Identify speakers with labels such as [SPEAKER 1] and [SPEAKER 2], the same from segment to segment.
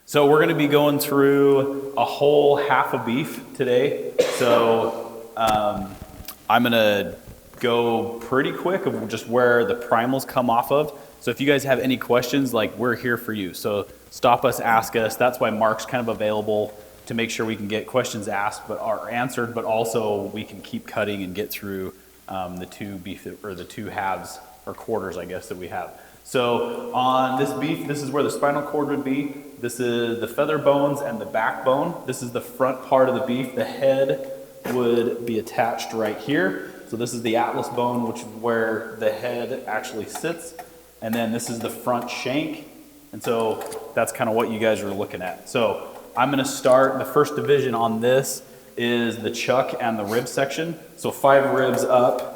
[SPEAKER 1] So we're going to be going through a whole half a beef today. So I'm going to go pretty quick of just where the primals come off of. So if you guys have any questions, like, we're here for you. So stop us, ask us. That's why Mark's kind of available to make sure we can get questions asked but are answered, but also we can keep cutting and get through the two beef or the two halves or quarters, I guess, that we have. So on this beef, this is where the spinal cord would be. This is the feather bones and the backbone. This is the front part of the beef. The head would be attached right here. So this is the atlas bone, which is where the head actually sits. And then this is the front shank. And so that's kind of what you guys are looking at. So I'm going to start, the first division on this is the chuck and the rib section. So 5 ribs up.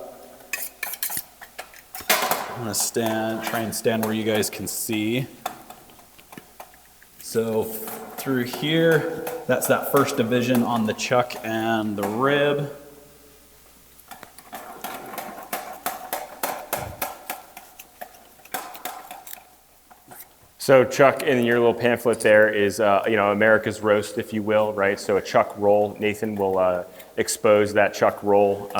[SPEAKER 1] I'm going to try and stand where you guys can see. So through here, that's that first division on the chuck and the rib.
[SPEAKER 2] So Chuck, in your little pamphlet there is, America's roast, if you will, right? So a chuck roll. Nathan will expose that chuck roll.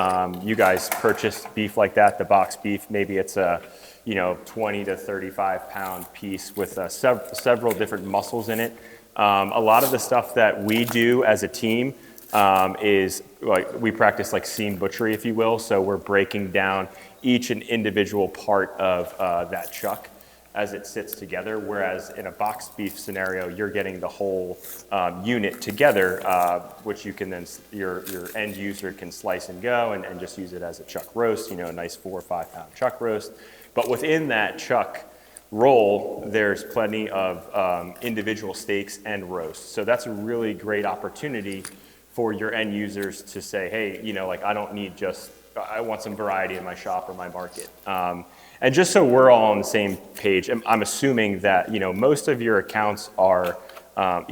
[SPEAKER 2] You guys purchased beef like that, the box beef. Maybe it's a 20 to 35 pound piece with several different muscles in it. A lot of the stuff that we do as a team is like, we practice like scene butchery, if you will. So we're breaking down each and individual part of that chuck as it sits together, whereas in a boxed beef scenario, you're getting the whole unit together, which you can then, your end user can slice and go and just use it as a chuck roast, a nice 4 or 5 pound chuck roast. But within that chuck roll, there's plenty of individual steaks and roasts. So that's a really great opportunity for your end users to say, hey, I don't need I want some variety in my shop or my market. And just so we're all on the same page, I'm assuming that, most of your accounts are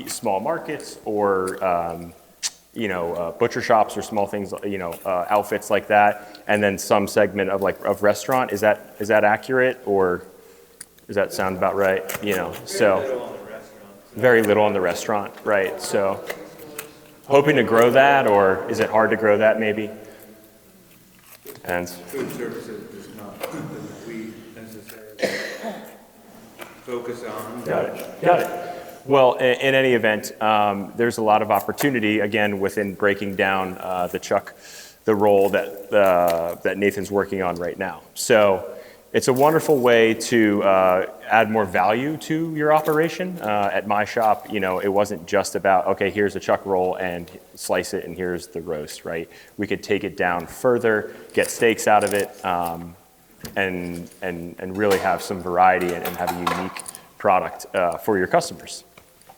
[SPEAKER 2] small markets or, butcher shops or small things, outfits like that, and then some segment of restaurant. Is that accurate, or does that sound about right? So very little on the restaurant, right? So hoping to grow that, or is it hard to grow that maybe? And
[SPEAKER 3] food services is not something that we necessarily focus on.
[SPEAKER 2] Got it. Well, in any event, there's a lot of opportunity, again, within breaking down the roll that Nathan's working on right now. So it's a wonderful way to add more value to your operation. At my shop, it wasn't just about, okay, here's a chuck roll and slice it and here's the roast, right? We could take it down further, get steaks out of it, and really have some variety and have a unique product for your customers.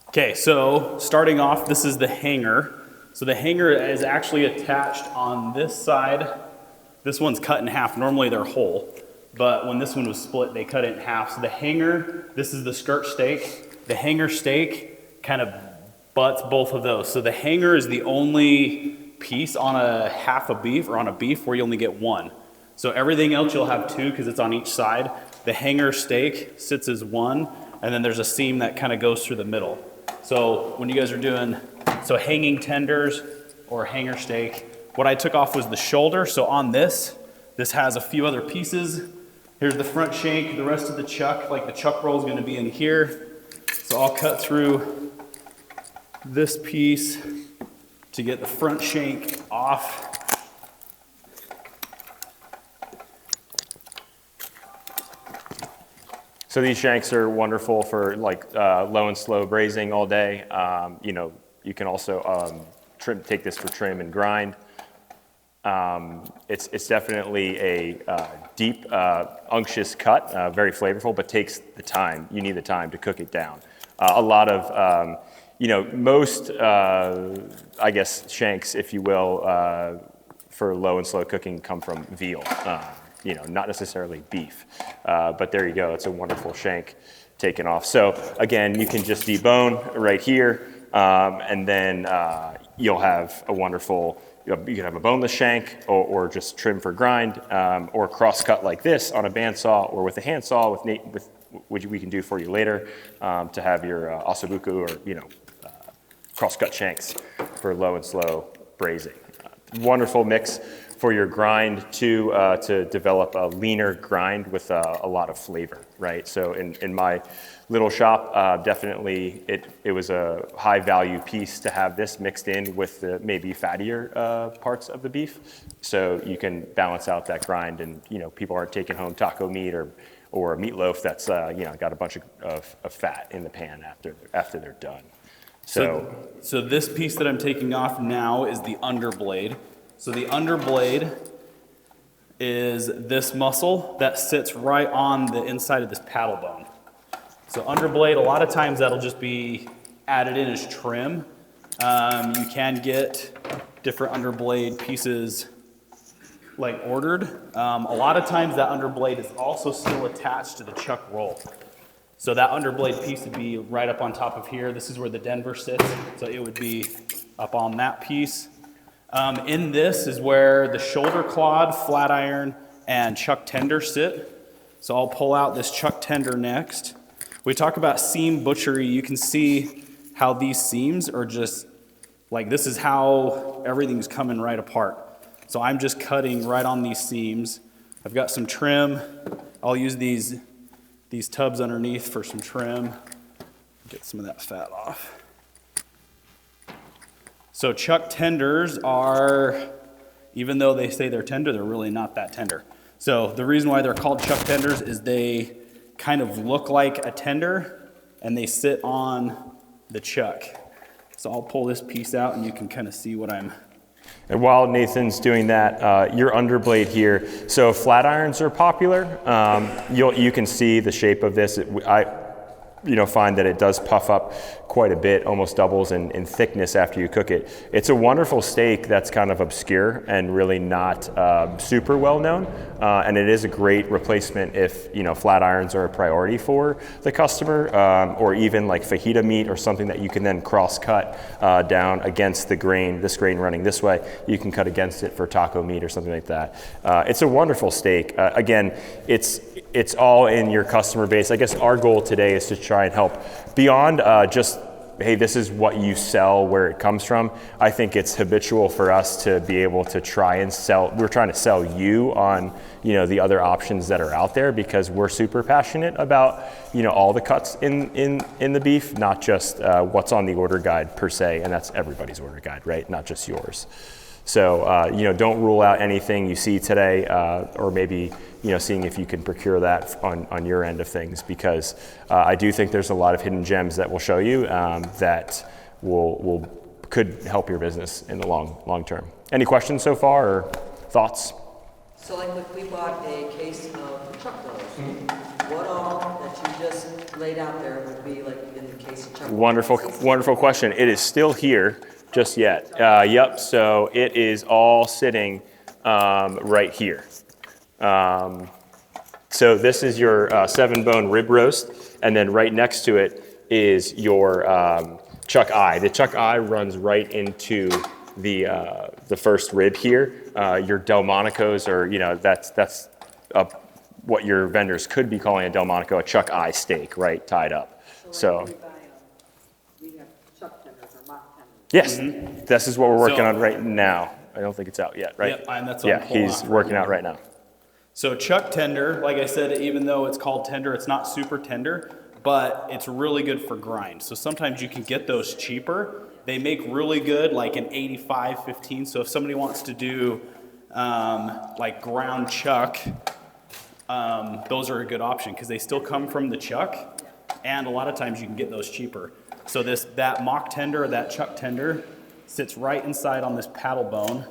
[SPEAKER 1] Okay, so starting off, this is the hanger. So the hanger is actually attached on this side. This one's cut in half. Normally they're whole, but when this one was split, they cut it in half. So the hanger, this is the skirt steak. The hanger steak kind of butts both of those. So the hanger is the only piece on a half a beef or on a beef where you only get one. So everything else you'll have 2 because it's on each side. The hanger steak sits as 1, and then there's a seam that kind of goes through the middle. So when you guys are doing, hanging tenders or hanger steak, what I took off was the shoulder. So on this has a few other pieces. Here's the front shank, the rest of the chuck, like the chuck roll is going to be in here. So I'll cut through this piece to get the front shank off.
[SPEAKER 2] So these shanks are wonderful for low and slow braising all day. You can also take this for trim and grind. It's definitely a deep, unctuous cut, very flavorful, but takes the time. You need the time to cook it down. A lot of, most, shanks, if you will, for low and slow cooking come from veal. Not necessarily beef, but there you go. It's a wonderful shank taken off. So again, you can just debone right here, and then you'll have a wonderful, you can have a boneless shank or just trim for grind, or cross cut like this on a bandsaw or with a handsaw with we can do for you later to have your ossobuco or cross-cut shanks for low and slow braising. Wonderful mix for your grind to develop a leaner grind with a lot of flavor, right? So in my little shop, definitely it was a high value piece to have this mixed in with the maybe fattier parts of the beef. So you can balance out that grind and, people aren't taking home taco meat or a meatloaf that's, got a bunch of fat in the pan after they're done.
[SPEAKER 1] So this piece that I'm taking off now is the underblade. So the underblade is this muscle that sits right on the inside of this paddle bone. So underblade, a lot of times that'll just be added in as trim. You can get different underblade pieces like ordered. A lot of times that underblade is also still attached to the chuck roll. So that underblade piece would be right up on top of here. This is where the Denver sits. So it would be up on that piece. In this is where the shoulder clod, flat iron, and chuck tender sit. So I'll pull out this chuck tender next. We talk about seam butchery. You can see how these seams are just like, this is how everything's coming right apart. So I'm just cutting right on these seams. I've got some trim. I'll use these tubs underneath for some trim. Get some of that fat off. So chuck tenders are, even though they say they're tender, they're really not that tender. So the reason why they're called chuck tenders is they kind of look like a tender and they sit on the chuck. So I'll pull this piece out and you can kind of see what I'm.
[SPEAKER 2] And while Nathan's doing that, your underblade here, so flat irons are popular. You can see the shape of this. I find that it does puff up quite a bit, almost doubles in thickness after you cook it. It's a wonderful steak that's kind of obscure and really not super well known, and it is a great replacement if flat irons are a priority for the customer, or even like fajita meat or something that you can then cross cut down against the grain. This grain running this way, you can cut against it for taco meat or something like that. It's a wonderful steak. Again, it's all in your customer base. I guess our goal today is to try and help beyond just, hey, this is what you sell, where it comes from. I think it's habitual for us to be able to try and sell. We're trying to sell you on, the other options that are out there because we're super passionate about, all the cuts in the beef, not just what's on the order guide per se, and that's everybody's order guide, right? Not just yours. So, don't rule out anything you see today, or maybe, seeing if you can procure that on your end of things, because I do think there's a lot of hidden gems that we'll show you that could help your business in the long term. Any questions so far or thoughts?
[SPEAKER 4] So like we bought a case of chuck rolls. What all that you just laid out there would be like in the case of chuck rolls?
[SPEAKER 2] Wonderful question. It is still here just yet. Yep, so it is all sitting right here. So this is your 7-bone rib roast, and then right next to it is your chuck eye. The chuck eye runs right into the first rib here. Your Delmonicos are, that's what your vendors could be calling a Delmonico, a chuck eye steak, right, tied up. So
[SPEAKER 4] we have chuck tenders or mock tenders.
[SPEAKER 2] yes, this is what we're working on right now. I don't think it's out yet, right?
[SPEAKER 1] Yep, and that's what
[SPEAKER 2] yeah,
[SPEAKER 1] I'm pulling
[SPEAKER 2] he's
[SPEAKER 1] off
[SPEAKER 2] working
[SPEAKER 1] right
[SPEAKER 2] out right now.
[SPEAKER 1] So chuck tender, like I said, even though it's called tender, it's not super tender, but it's really good for grind. So sometimes you can get those cheaper. They make really good, like an 85-15. So if somebody wants to do like ground chuck, those are a good option because they still come from the chuck, and a lot of times you can get those cheaper. So that mock tender, or that chuck tender, sits right inside on this paddle bone.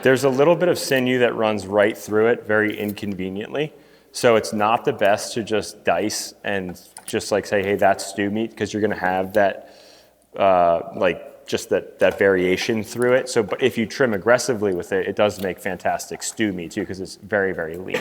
[SPEAKER 2] There's a little bit of sinew that runs right through it very inconveniently. So it's not the best to just dice and just like say, hey, that's stew meat, because you're going to have that, just that variation through it. So, but if you trim aggressively with it, it does make fantastic stew meat too, because it's very, very lean.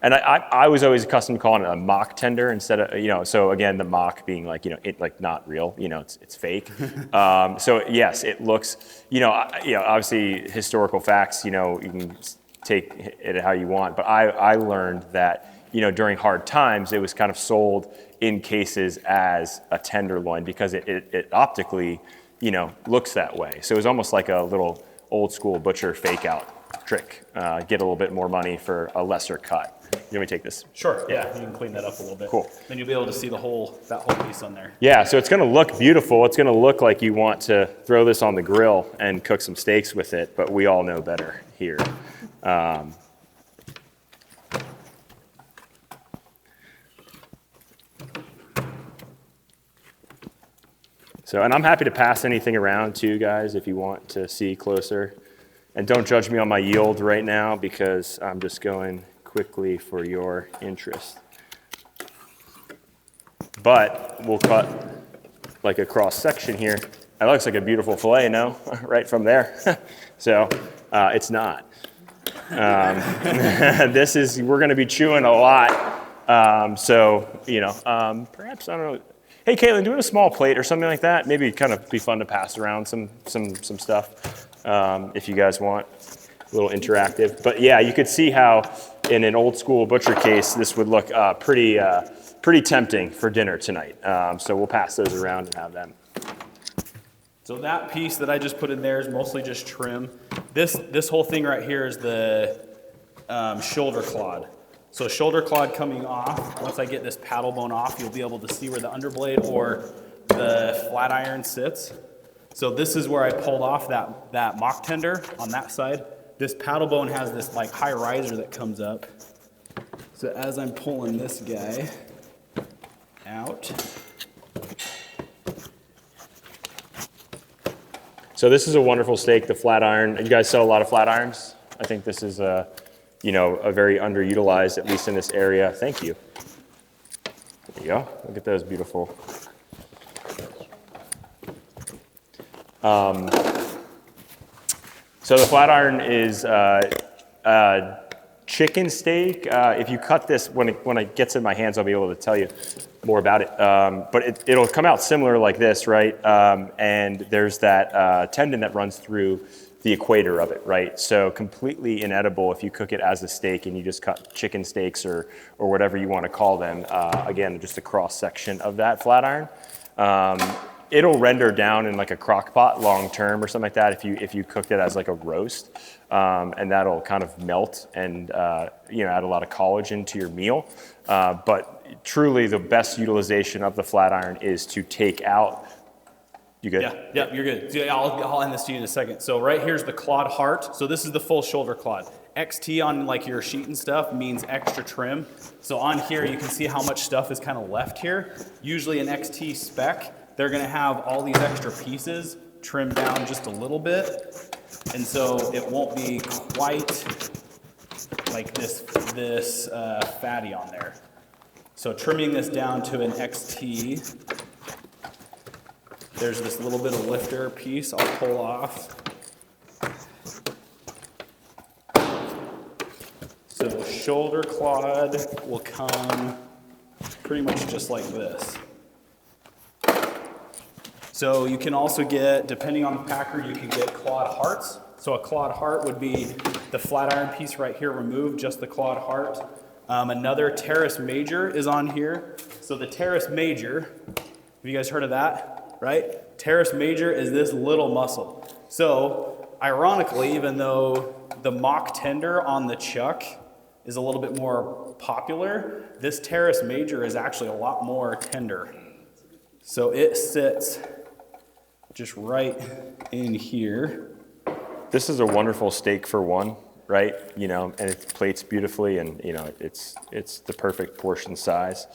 [SPEAKER 2] And I was always accustomed to calling it a mock tender instead of, so again, the mock being like, it like not real, it's fake. So yes, it looks, obviously historical facts, you can take it how you want. But I learned that during hard times, it was kind of sold in cases as a tenderloin because it optically, looks that way. So it was almost like a little old school butcher fake out trick. Get a little bit more money for a lesser cut. You want me to take this?
[SPEAKER 1] Sure. Yeah, you can clean that up a little bit.
[SPEAKER 2] Cool.
[SPEAKER 1] Then you'll be able to see that whole piece on there.
[SPEAKER 2] Yeah, so it's going to look beautiful. It's going to look like you want to throw this on the grill and cook some steaks with it, but we all know better here. So, and I'm happy to pass anything around to you guys if you want to see closer. And don't judge me on my yield right now because I'm just going quickly for your interest. But we'll cut like a cross section here. That looks like a beautiful fillet, no? Right from there. So it's not. We're going to be chewing a lot. Perhaps, I don't know. Hey, Caitlin, doing a small plate or something like that, maybe kind of be fun to pass around some stuff if you guys want, a little interactive. But yeah, you could see how in an old school butcher case, this would look pretty tempting for dinner tonight. So we'll pass those around and have them.
[SPEAKER 1] So that piece that I just put in there is mostly just trim. This whole thing right here is the shoulder clod. So shoulder clod coming off, once I get this paddle bone off, you'll be able to see where the underblade or the flat iron sits. So this is where I pulled off that mock tender on that side. This paddle bone has this like high riser that comes up. So as I'm pulling this guy out.
[SPEAKER 2] So this is a wonderful steak, the flat iron. You guys sell a lot of flat irons? I think this is a very underutilized, at least in this area. Thank you. There you go. Look at those beautiful. So the flat iron is chicken steak. If you cut this, when it gets in my hands, I'll be able to tell you more about it. But it'll come out similar like this, right? And there's that tendon that runs through the equator of it, right? So completely inedible if you cook it as a steak and you just cut chicken steaks or whatever you want to call them. Again, just a cross section of that flat iron. It'll render down in like a crock pot long term or something like that if you cooked it as like a roast, and that'll kind of melt and add a lot of collagen to your meal. But truly, the best utilization of the flat iron is to take out. You good?
[SPEAKER 1] Yeah, you're good. So I'll end this to you in a second. So right here's the clod heart. So this is the full shoulder clod. XT on like your sheet and stuff means extra trim. So on here you can see how much stuff is kind of left here. Usually an XT spec, they're gonna have all these extra pieces trimmed down just a little bit. And so it won't be quite like this fatty on there. So trimming this down to an XT, there's this little bit of lifter piece I'll pull off. So shoulder clod will come pretty much just like this. So you can also get, depending on the packer, you can get clod hearts. So a clod heart would be the flat iron piece right here removed, just the clod heart. Another teres major is on here. So the teres major, have you guys heard of that? Right? Teres major is this little muscle. So ironically, even though the mock tender on the chuck is a little bit more popular, this teres major is actually a lot more tender. So it sits just right in here.
[SPEAKER 2] This is a wonderful steak for one, right? And it plates beautifully, and it's the perfect portion size.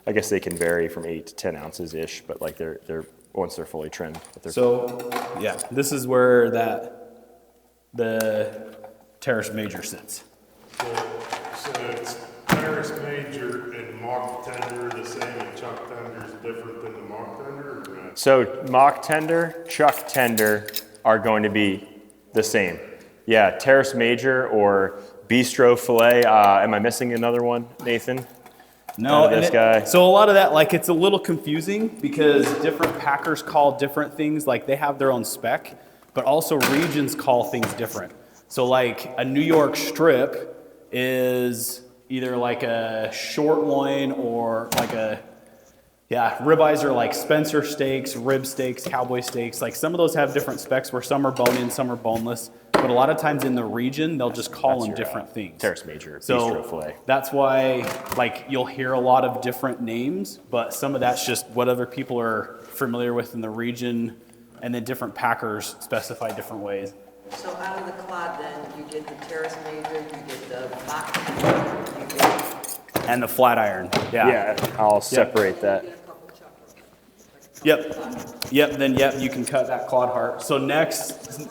[SPEAKER 2] I guess they can vary from 8 to 10 ounces ish, but like they're once they're fully trimmed.
[SPEAKER 1] So yeah, this is where the teres major sits.
[SPEAKER 5] So it's teres major and mock tender the same, and chuck tender is different than the mock tender, or not?
[SPEAKER 2] So mock tender, chuck tender are going to be the same. Yeah, teres major or bistro filet. Am I missing another one, Nathan?
[SPEAKER 1] No,
[SPEAKER 2] this guy.
[SPEAKER 1] So a lot of that, like, it's a little confusing because different packers call different things. Like, they have their own spec, but also regions call things different. So like a New York strip is either like a short loin or like ribeyes are like Spencer steaks, rib steaks, cowboy steaks. Like some of those have different specs where some are bone-in, some are boneless. But a lot of times in the region, they'll just call them different things.
[SPEAKER 2] Terrace major, bistro
[SPEAKER 1] So
[SPEAKER 2] filet.
[SPEAKER 1] that's why like you'll hear a lot of different names, but some of that's just what other people are familiar with in the region, and then different packers specify different ways.
[SPEAKER 4] So out of the clod then, you get the terrace major, you get the box, you get
[SPEAKER 1] And the flat iron.
[SPEAKER 2] Yeah, I'll separate that.
[SPEAKER 4] a couple chocolates.
[SPEAKER 1] Yep, you can cut that clod heart. So next,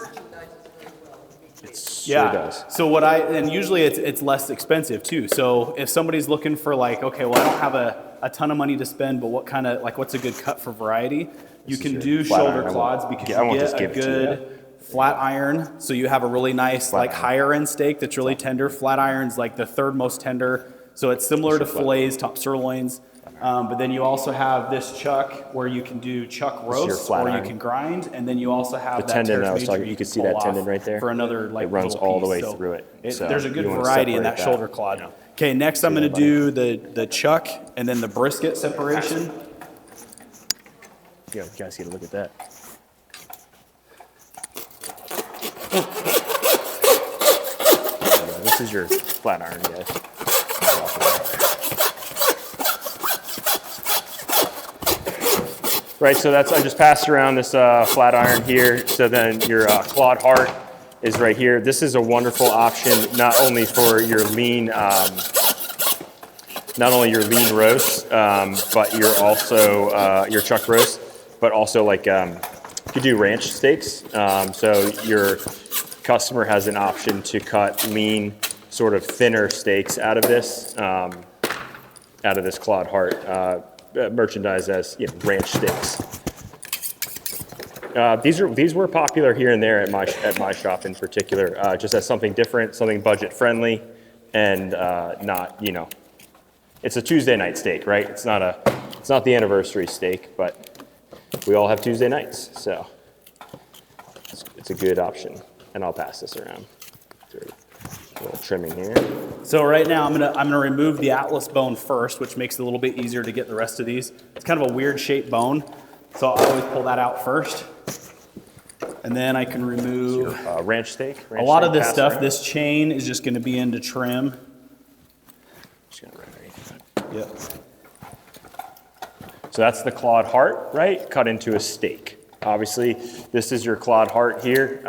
[SPEAKER 2] It sure does.
[SPEAKER 1] So and usually it's less expensive too. So if somebody's looking for like, okay, well I don't have a ton of money to spend, but what's a good cut for variety? You can do
[SPEAKER 2] flat
[SPEAKER 1] shoulder
[SPEAKER 2] iron.
[SPEAKER 1] clods because
[SPEAKER 2] I
[SPEAKER 1] you
[SPEAKER 2] won't just
[SPEAKER 1] get a
[SPEAKER 2] give it to you.
[SPEAKER 1] good flat iron. So you have a really nice like higher end steak that's really tender. Flat iron's like the third most tender. So it's similar to fillets, top sirloins. But then you also have this chuck where you can do chuck roast
[SPEAKER 2] flat
[SPEAKER 1] or you
[SPEAKER 2] iron.
[SPEAKER 1] can grind, and then you also have
[SPEAKER 2] The
[SPEAKER 1] that
[SPEAKER 2] tendon
[SPEAKER 1] terrace
[SPEAKER 2] I was
[SPEAKER 1] major
[SPEAKER 2] talking, you can see
[SPEAKER 1] pull
[SPEAKER 2] that tendon
[SPEAKER 1] off
[SPEAKER 2] right there.
[SPEAKER 1] for another like
[SPEAKER 2] It runs
[SPEAKER 1] little
[SPEAKER 2] all the
[SPEAKER 1] piece.
[SPEAKER 2] way
[SPEAKER 1] So
[SPEAKER 2] through it. So
[SPEAKER 1] there's a good
[SPEAKER 2] you wanna
[SPEAKER 1] variety in
[SPEAKER 2] separate
[SPEAKER 1] that
[SPEAKER 2] that.
[SPEAKER 1] shoulder clod.
[SPEAKER 2] Yeah.
[SPEAKER 1] Okay, next I'm going to
[SPEAKER 2] that,
[SPEAKER 1] do the chuck and then the brisket separation.
[SPEAKER 2] You guys get a look at that. Yeah, this is your flat iron, guys. Right, so I just passed around this flat iron here. So then your clawed heart is right here. This is a wonderful option, not only for your lean, roast, but your chuck roast, but also like you could do ranch steaks. So your customer has an option to cut lean, sort of thinner steaks out of this clawed heart. Merchandised as ranch steaks. These were popular here and there at my shop in particular, just as something different, something budget friendly, and not it's a Tuesday night steak, right? It's not the anniversary steak, but we all have Tuesday nights, so it's a good option. And I'll pass this around. A little trimming here.
[SPEAKER 1] So right now I'm gonna remove the atlas bone first, which makes it a little bit easier to get the rest of these. It's kind of a weird shaped bone, so I always pull that out first. And then I can remove
[SPEAKER 2] Ranch steak.
[SPEAKER 1] a lot of this stuff. Around. This chain is just gonna be into trim.
[SPEAKER 2] Just gonna run right.
[SPEAKER 1] Yep.
[SPEAKER 2] So that's the clawed heart, right? Cut into a steak. Obviously, this is your clawed heart here.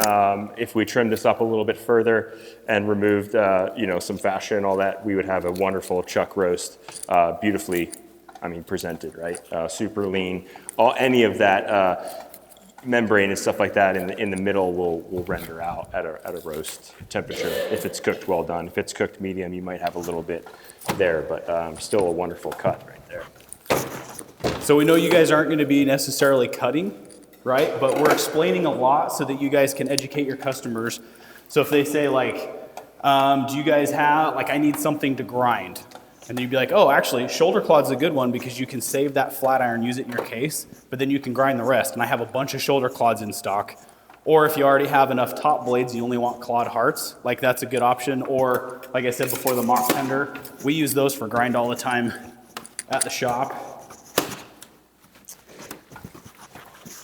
[SPEAKER 2] If we trimmed this up a little bit further and removed, some fascia and all that, we would have a wonderful chuck roast, beautifully, presented, right? Super lean. Any of that membrane and stuff like that in the middle will render out at a roast temperature if it's cooked well done. If it's cooked medium, you might have a little bit there, but still a wonderful cut right there.
[SPEAKER 1] So we know you guys aren't going to be necessarily cutting, right? But we're explaining a lot so that you guys can educate your customers. So if they say like, do you guys have, I need something to grind. And then you'd be like, oh, actually, shoulder clod's a good one because you can save that flat iron, use it in your case, but then you can grind the rest. And I have a bunch of shoulder clods in stock. Or if you already have enough top blades, you only want clawed hearts, that's a good option. Or like I said before, the mock tender, we use those for grind all the time at the shop.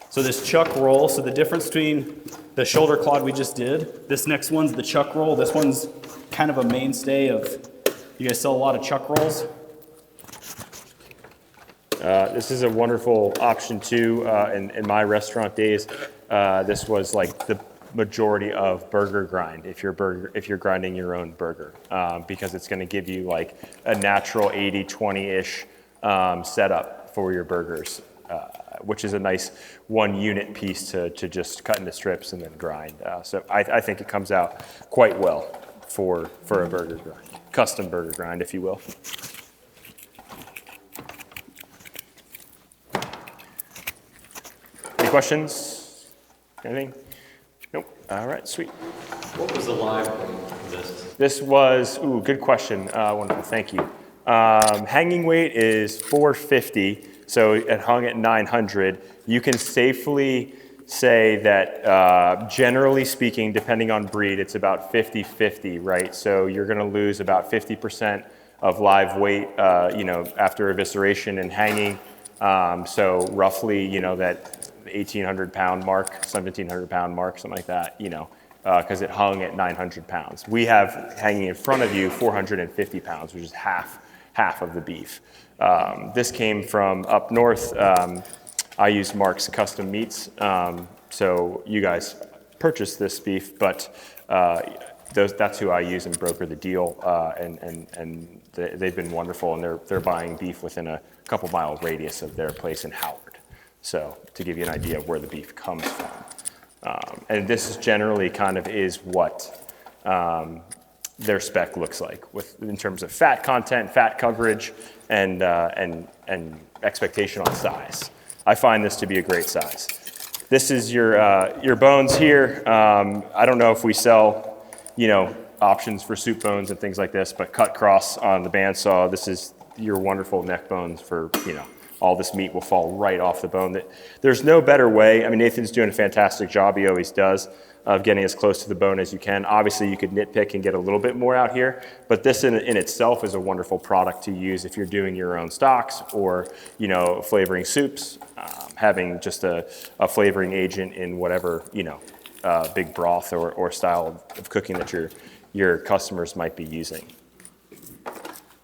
[SPEAKER 1] So this chuck roll, so the difference between the shoulder clod we just did, this next one's the chuck roll. This one's kind of a mainstay of, you guys sell a lot of chuck rolls?
[SPEAKER 2] This is a wonderful option too. In my restaurant days, this was like the majority of burger grind if you're grinding your own burger, because it's going to give you like a natural 80-20-ish setup for your burgers. Which is a nice one unit piece to just cut into strips and then grind. So I think it comes out quite well for a burger grind, custom burger grind, if you will. Any questions? Anything? Nope. All right, sweet.
[SPEAKER 6] What was the live weight of this?
[SPEAKER 2] This was, good question. Wonderful, thank you. Hanging weight is 450. So it hung at 900. You can safely say that generally speaking, depending on breed, it's about 50-50, right? So you're gonna lose about 50% live weight, after evisceration and hanging. So roughly, that 1,800 pound mark, 1,700 pound mark, something like that, because it hung at 900 pounds. We have hanging in front of you 450 pounds, which is half of the beef. This came from up north. I used Mark's Custom Meats. So you guys purchased this beef, but that's who I use and broker the deal, and they've been wonderful, and they're buying beef within a couple mile radius of their place in Howard. So to give you an idea of where the beef comes from. And this is generally kind of is what their spec looks like in terms of fat content, fat coverage, and expectation on size. I find this to be a great size. This is your bones here. I don't know if we sell, options for soup bones and things like this, but cut cross on the bandsaw. This is your wonderful neck bones for, all this meat will fall right off the bone. There's no better way. I mean, Nathan's doing a fantastic job. He always does, of getting as close to the bone as you can. Obviously, you could nitpick and get a little bit more out here, but this in itself is a wonderful product to use if you're doing your own stocks or, flavoring soups, having just a flavoring agent in whatever, big broth or style of cooking that your customers might be using.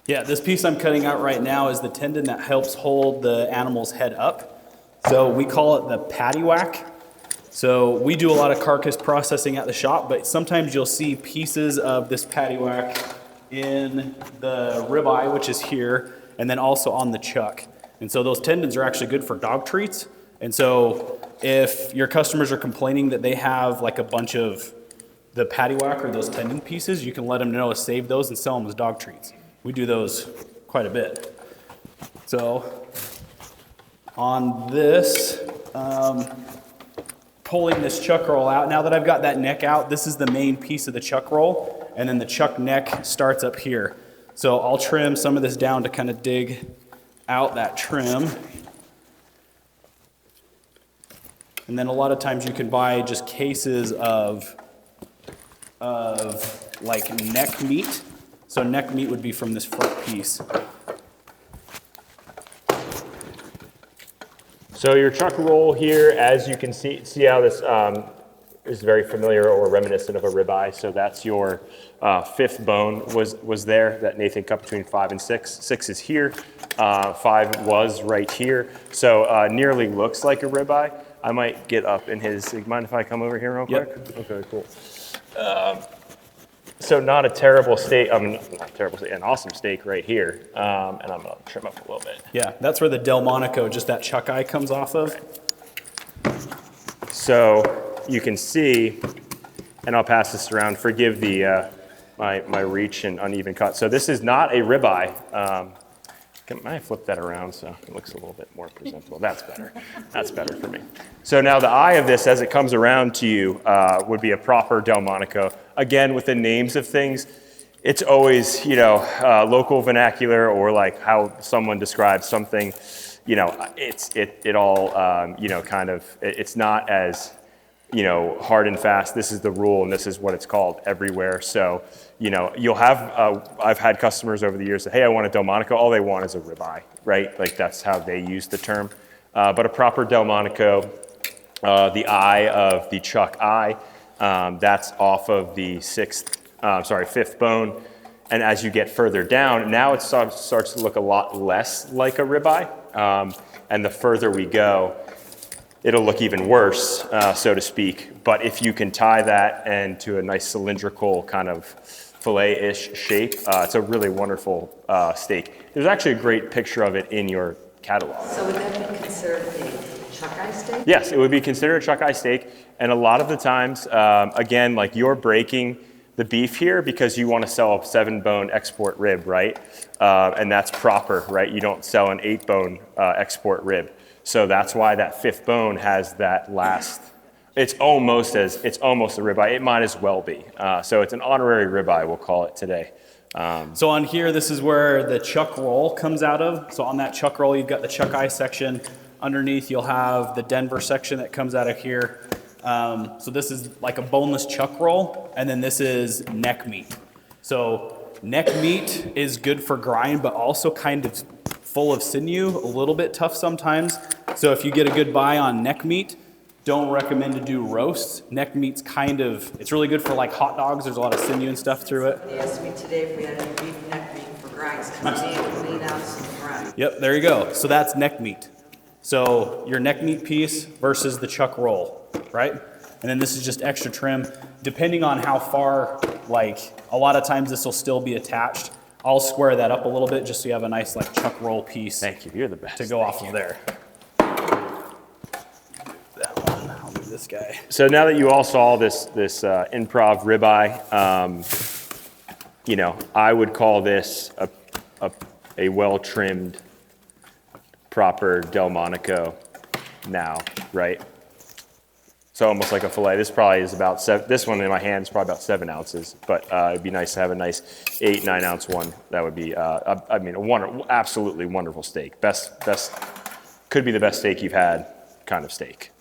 [SPEAKER 1] Yeah, this piece I'm cutting out right now is the tendon that helps hold the animal's head up. So we call it the paddywhack. So we do a lot of carcass processing at the shop, but sometimes you'll see pieces of this paddywhack in the ribeye, which is here, and then also on the chuck. And so those tendons are actually good for dog treats. And so if your customers are complaining that they have like a bunch of the paddywhack or those tendon pieces, you can let them know to save those and sell them as dog treats. We do those quite a bit. So on this, pulling this chuck roll out, now that I've got that neck out, this is the main piece of the chuck roll, and then the chuck neck starts up here. So I'll trim some of this down to kind of dig out that trim. And then a lot of times you can buy just cases of like neck meat. So neck meat would be from this front piece.
[SPEAKER 2] So your chuck roll here, as you can see how this is very familiar or reminiscent of a ribeye. So that's your fifth bone was there that Nathan cut between 5 and 6. 6 is here. 5 was right here. So nearly looks like a ribeye. I might get up in his. Mind if I come over here real quick?
[SPEAKER 1] Yep.
[SPEAKER 2] Okay, cool. So not a terrible steak. I mean, not a terrible steak. An awesome steak right here. And I'm gonna trim up a little bit.
[SPEAKER 1] Yeah, that's where the Delmonico, just that chuck eye, comes off of.
[SPEAKER 2] So you can see, and I'll pass this around. Forgive the my reach and uneven cut. So this is not a ribeye. Can I flip that around so it looks a little bit more presentable? That's better. That's better for me. So now the eye of this, as it comes around to you, would be a proper Delmonico. Again, with the names of things, it's always, local vernacular or like how someone describes something. It all, kind of, it's not as, hard and fast. This is the rule and this is what it's called everywhere. So, you'll have, I've had customers over the years say, hey, I want a Delmonico. All they want is a ribeye, right? Like that's how they use the term. But a proper Delmonico, the eye of the chuck eye, that's off of the fifth bone. And as you get further down, now it starts to look a lot less like a ribeye. And the further we go, it'll look even worse, so to speak. But if you can tie that into a nice cylindrical kind of fillet-ish shape, it's a really wonderful steak. There's actually a great picture of it in your catalog.
[SPEAKER 4] So would that be considered a chuck eye steak?
[SPEAKER 2] Yes, it would be considered a chuck eye steak. And a lot of the times, again, like you're breaking the beef here because you want to sell a 7-bone export rib, right? And that's proper, right? You don't sell an 8-bone export rib. So that's why that 5th bone has that last. It's almost a ribeye. It might as well be. So it's an honorary ribeye, we'll call it today.
[SPEAKER 1] So on here, this is where the chuck roll comes out of. So on that chuck roll, you've got the chuck eye section. Underneath, you'll have the Denver section that comes out of here. So this is like a boneless chuck roll, and then this is neck meat. So Neck meat is good for grind, but also kind of full of sinew, a little bit tough sometimes. So if you get a good buy on neck meat, don't recommend to do roasts. Neck meat's it's really good for like hot dogs. There's a lot of sinew and stuff through it.
[SPEAKER 4] They asked me today if we had any beef neck meat for grinds, because I made clean out some grind.
[SPEAKER 1] Yep, there you go. So that's neck meat. So your neck meat piece versus the chuck roll, right? And then this is just extra trim. Depending on how far, like a lot of times this will still be attached. I'll square that up a little bit just so you have a nice like chuck roll piece.
[SPEAKER 2] Thank you, you're the best.
[SPEAKER 1] To go off of there. That one, I'll do this guy.
[SPEAKER 2] So now that you all saw this improv ribeye, I would call this a well-trimmed, proper Delmonico now, right? So almost like a fillet. This probably is about this one in my hand is probably about 7 ounces, but it'd be nice to have a nice 8-9 ounce one. That would be, absolutely wonderful steak. Could be the best steak you've had kind of steak,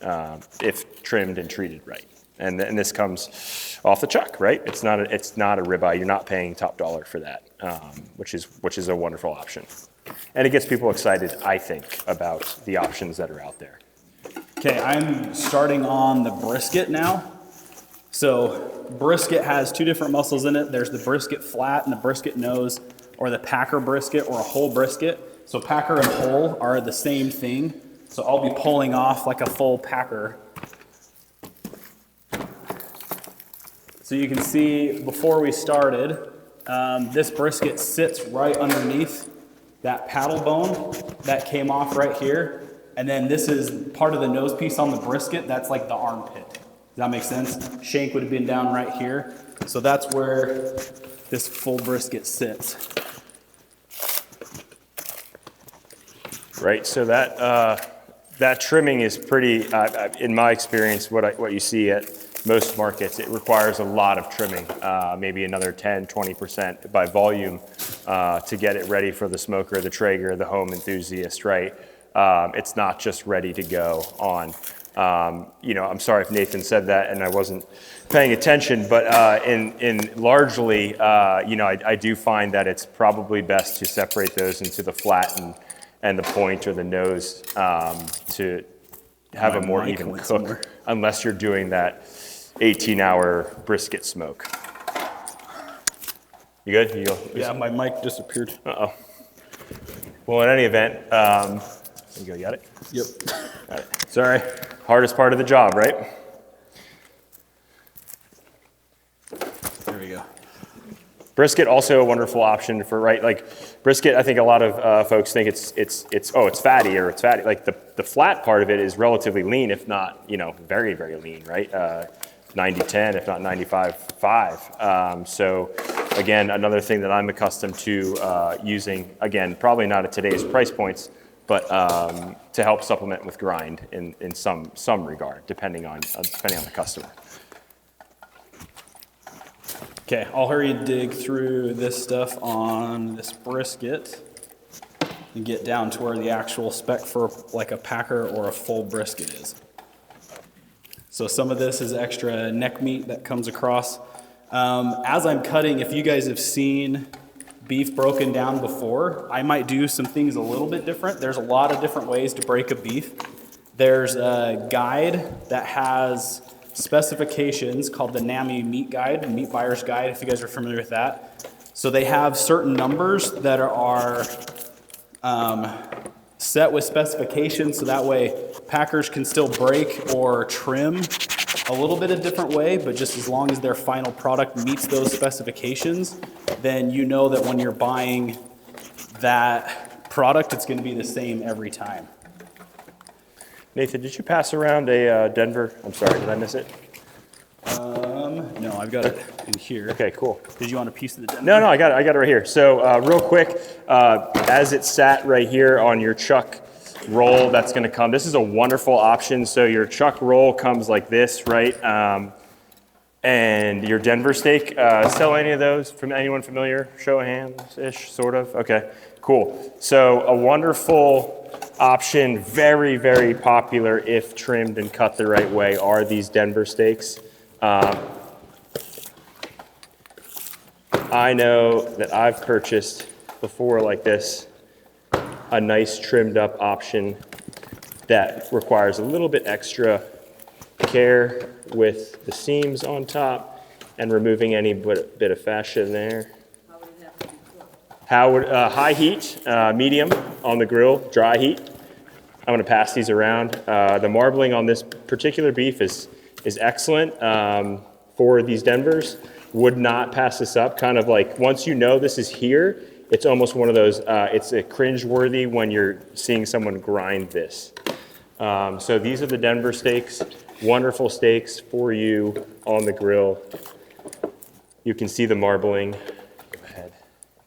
[SPEAKER 2] if trimmed and treated right. And this comes off the chuck, right? It's not a ribeye. You're not paying top dollar for that, which is a wonderful option. And it gets people excited, I think, about the options that are out there.
[SPEAKER 1] Okay, I'm starting on the brisket now. So brisket has 2 different muscles in it. There's the brisket flat and the brisket nose, or the packer brisket or a whole brisket. So packer and whole are the same thing. So I'll be pulling off like a full packer. So you can see before we started, this brisket sits right underneath that paddle bone that came off right here. And then this is part of the nose piece on the brisket. That's like the armpit. Does that make sense? Shank would have been down right here. So that's where this full brisket sits.
[SPEAKER 2] Right, so that trimming is pretty, in my experience, what you see at most markets, it requires a lot of trimming, maybe another 10, 20% by volume to get it ready for the smoker, the Traeger, the home enthusiast, right? It's not just ready to go on. I'm sorry if Nathan said that and I wasn't paying attention, but in largely, I do find that it's probably best to separate those into the flat and the point or the nose to have a more even cook, unless you're doing that 18-hour brisket smoke. You good? You go.
[SPEAKER 1] Yeah, my mic disappeared.
[SPEAKER 2] Uh-oh. Well, in any event, there you go, you got it?
[SPEAKER 1] Yep.
[SPEAKER 2] Got it. Sorry. Hardest part of the job, right?
[SPEAKER 1] There we go.
[SPEAKER 2] Brisket also a wonderful option for, right? Like brisket, I think a lot of folks think it's fatty or it's fatty. Like the flat part of it is relatively lean, if not, very, very lean, right? 90-10, if not 95-5. So again, another thing that I'm accustomed to using, again, probably not at today's price points, but to help supplement with grind in some regard, depending on the customer.
[SPEAKER 1] Okay, I'll hurry and dig through this stuff on this brisket and get down to where the actual spec for like a packer or a full brisket is. So some of this is extra neck meat that comes across. As I'm cutting, if you guys have seen beef broken down before, I might do some things a little bit different. There's a lot of different ways to break a beef. There's a guide that has specifications called the NAMI Meat Guide, Meat Buyer's Guide, if you guys are familiar with that. So they have certain numbers that are set with specifications, so that way packers can still break or trim a little bit a different way, but just as long as their final product meets those specifications, then you know that when you're buying that product, it's going to be the same every time.
[SPEAKER 2] Nathan, did you pass around a Denver? I'm sorry, did I miss it?
[SPEAKER 1] No, I've got it in here.
[SPEAKER 2] Okay, cool.
[SPEAKER 1] Did you want a piece of the Denver?
[SPEAKER 2] No, I got it right here. So real quick, as it sat right here on your chuck roll, that's going to come. This is a wonderful option. So your chuck roll comes like this, right? And your Denver steak, sell any of those? From anyone familiar? Show of hands-ish, sort of? Okay, cool. So a wonderful option, very, very popular if trimmed and cut the right way, are these Denver steaks. I know that I've purchased before like this, a nice trimmed up option that requires a little bit extra care with the seams on top and removing any bit of fascia in there.
[SPEAKER 4] How would it have to be cooked?
[SPEAKER 2] High heat, medium on the grill, dry heat. I'm gonna pass these around. The marbling on this particular beef is excellent for these Denvers. Would not pass this up. Kind of like once you know this is here, it's almost one of those, it's a cringe-worthy when you're seeing someone grind this. So these are the Denver steaks, wonderful steaks for you on the grill. You can see the marbling. Go ahead,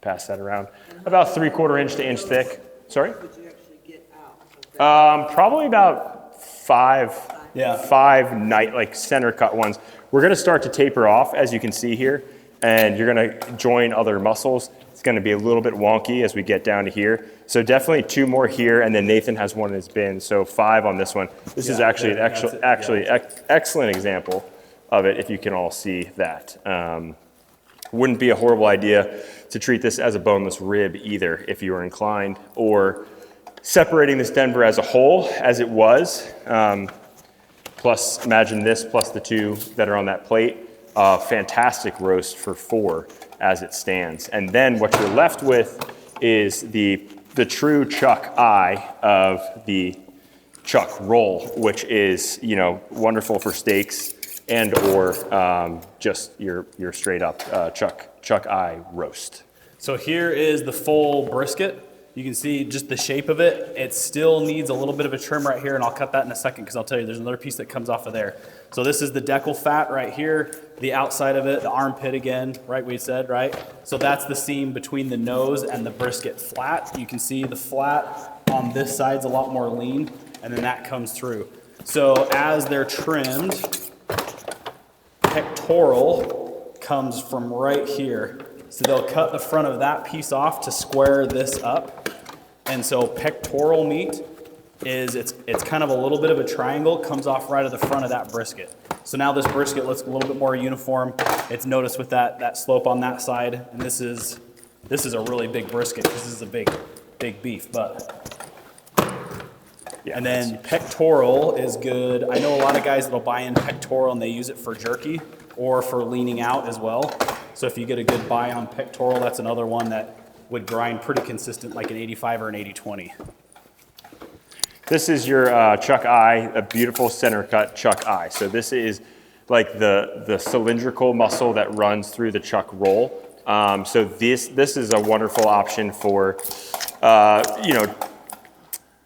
[SPEAKER 2] pass that around. About 3/4 inch to inch thick. Sorry?
[SPEAKER 4] Could you actually get out of that?
[SPEAKER 2] Probably about five like center cut ones. We're gonna start to taper off, as you can see here, and you're gonna join other muscles. It's gonna be a little bit wonky as we get down to here. So definitely 2 more here, and then Nathan has one in his bin, so 5 on this one. This is actually an excellent example of it, if you can all see that. Wouldn't be a horrible idea to treat this as a boneless rib either, if you were inclined, or separating this Denver as a whole, as it was. Plus, imagine this, plus the 2 that are on that plate. Fantastic roast for 4 as it stands. And then what you're left with is the true chuck eye of the chuck roll, which is, you know, wonderful for steaks and or just your straight up chuck eye roast.
[SPEAKER 1] So here is the full brisket. You can see just the shape of it. It still needs a little bit of a trim right here, and I'll cut that in a second because I'll tell you there's another piece that comes off of there. So this is the decal fat right here, the outside of it, the armpit again, right, we said, right? So that's the seam between the nose and the brisket flat. You can see the flat on this side's a lot more lean, and then that comes through. So as they're trimmed, pectoral comes from right here. So they'll cut the front of that piece off to square this up. And so pectoral meat is, it's kind of a little bit of a triangle, comes off right at the front of that brisket. So now this brisket looks a little bit more uniform. It's noticed with that slope on that side. And this is a really big brisket because this is a big beef, but.
[SPEAKER 2] Yeah,
[SPEAKER 1] And then pectoral is good. I know a lot of guys that'll buy in pectoral and they use it for jerky or for leaning out as well. So if you get a good buy on pectoral, that's another one that would grind pretty consistent, like an 85 or an 80-20.
[SPEAKER 2] This is your chuck eye, a beautiful center cut chuck eye. So this is like the cylindrical muscle that runs through the chuck roll. So this is a wonderful option for, you know,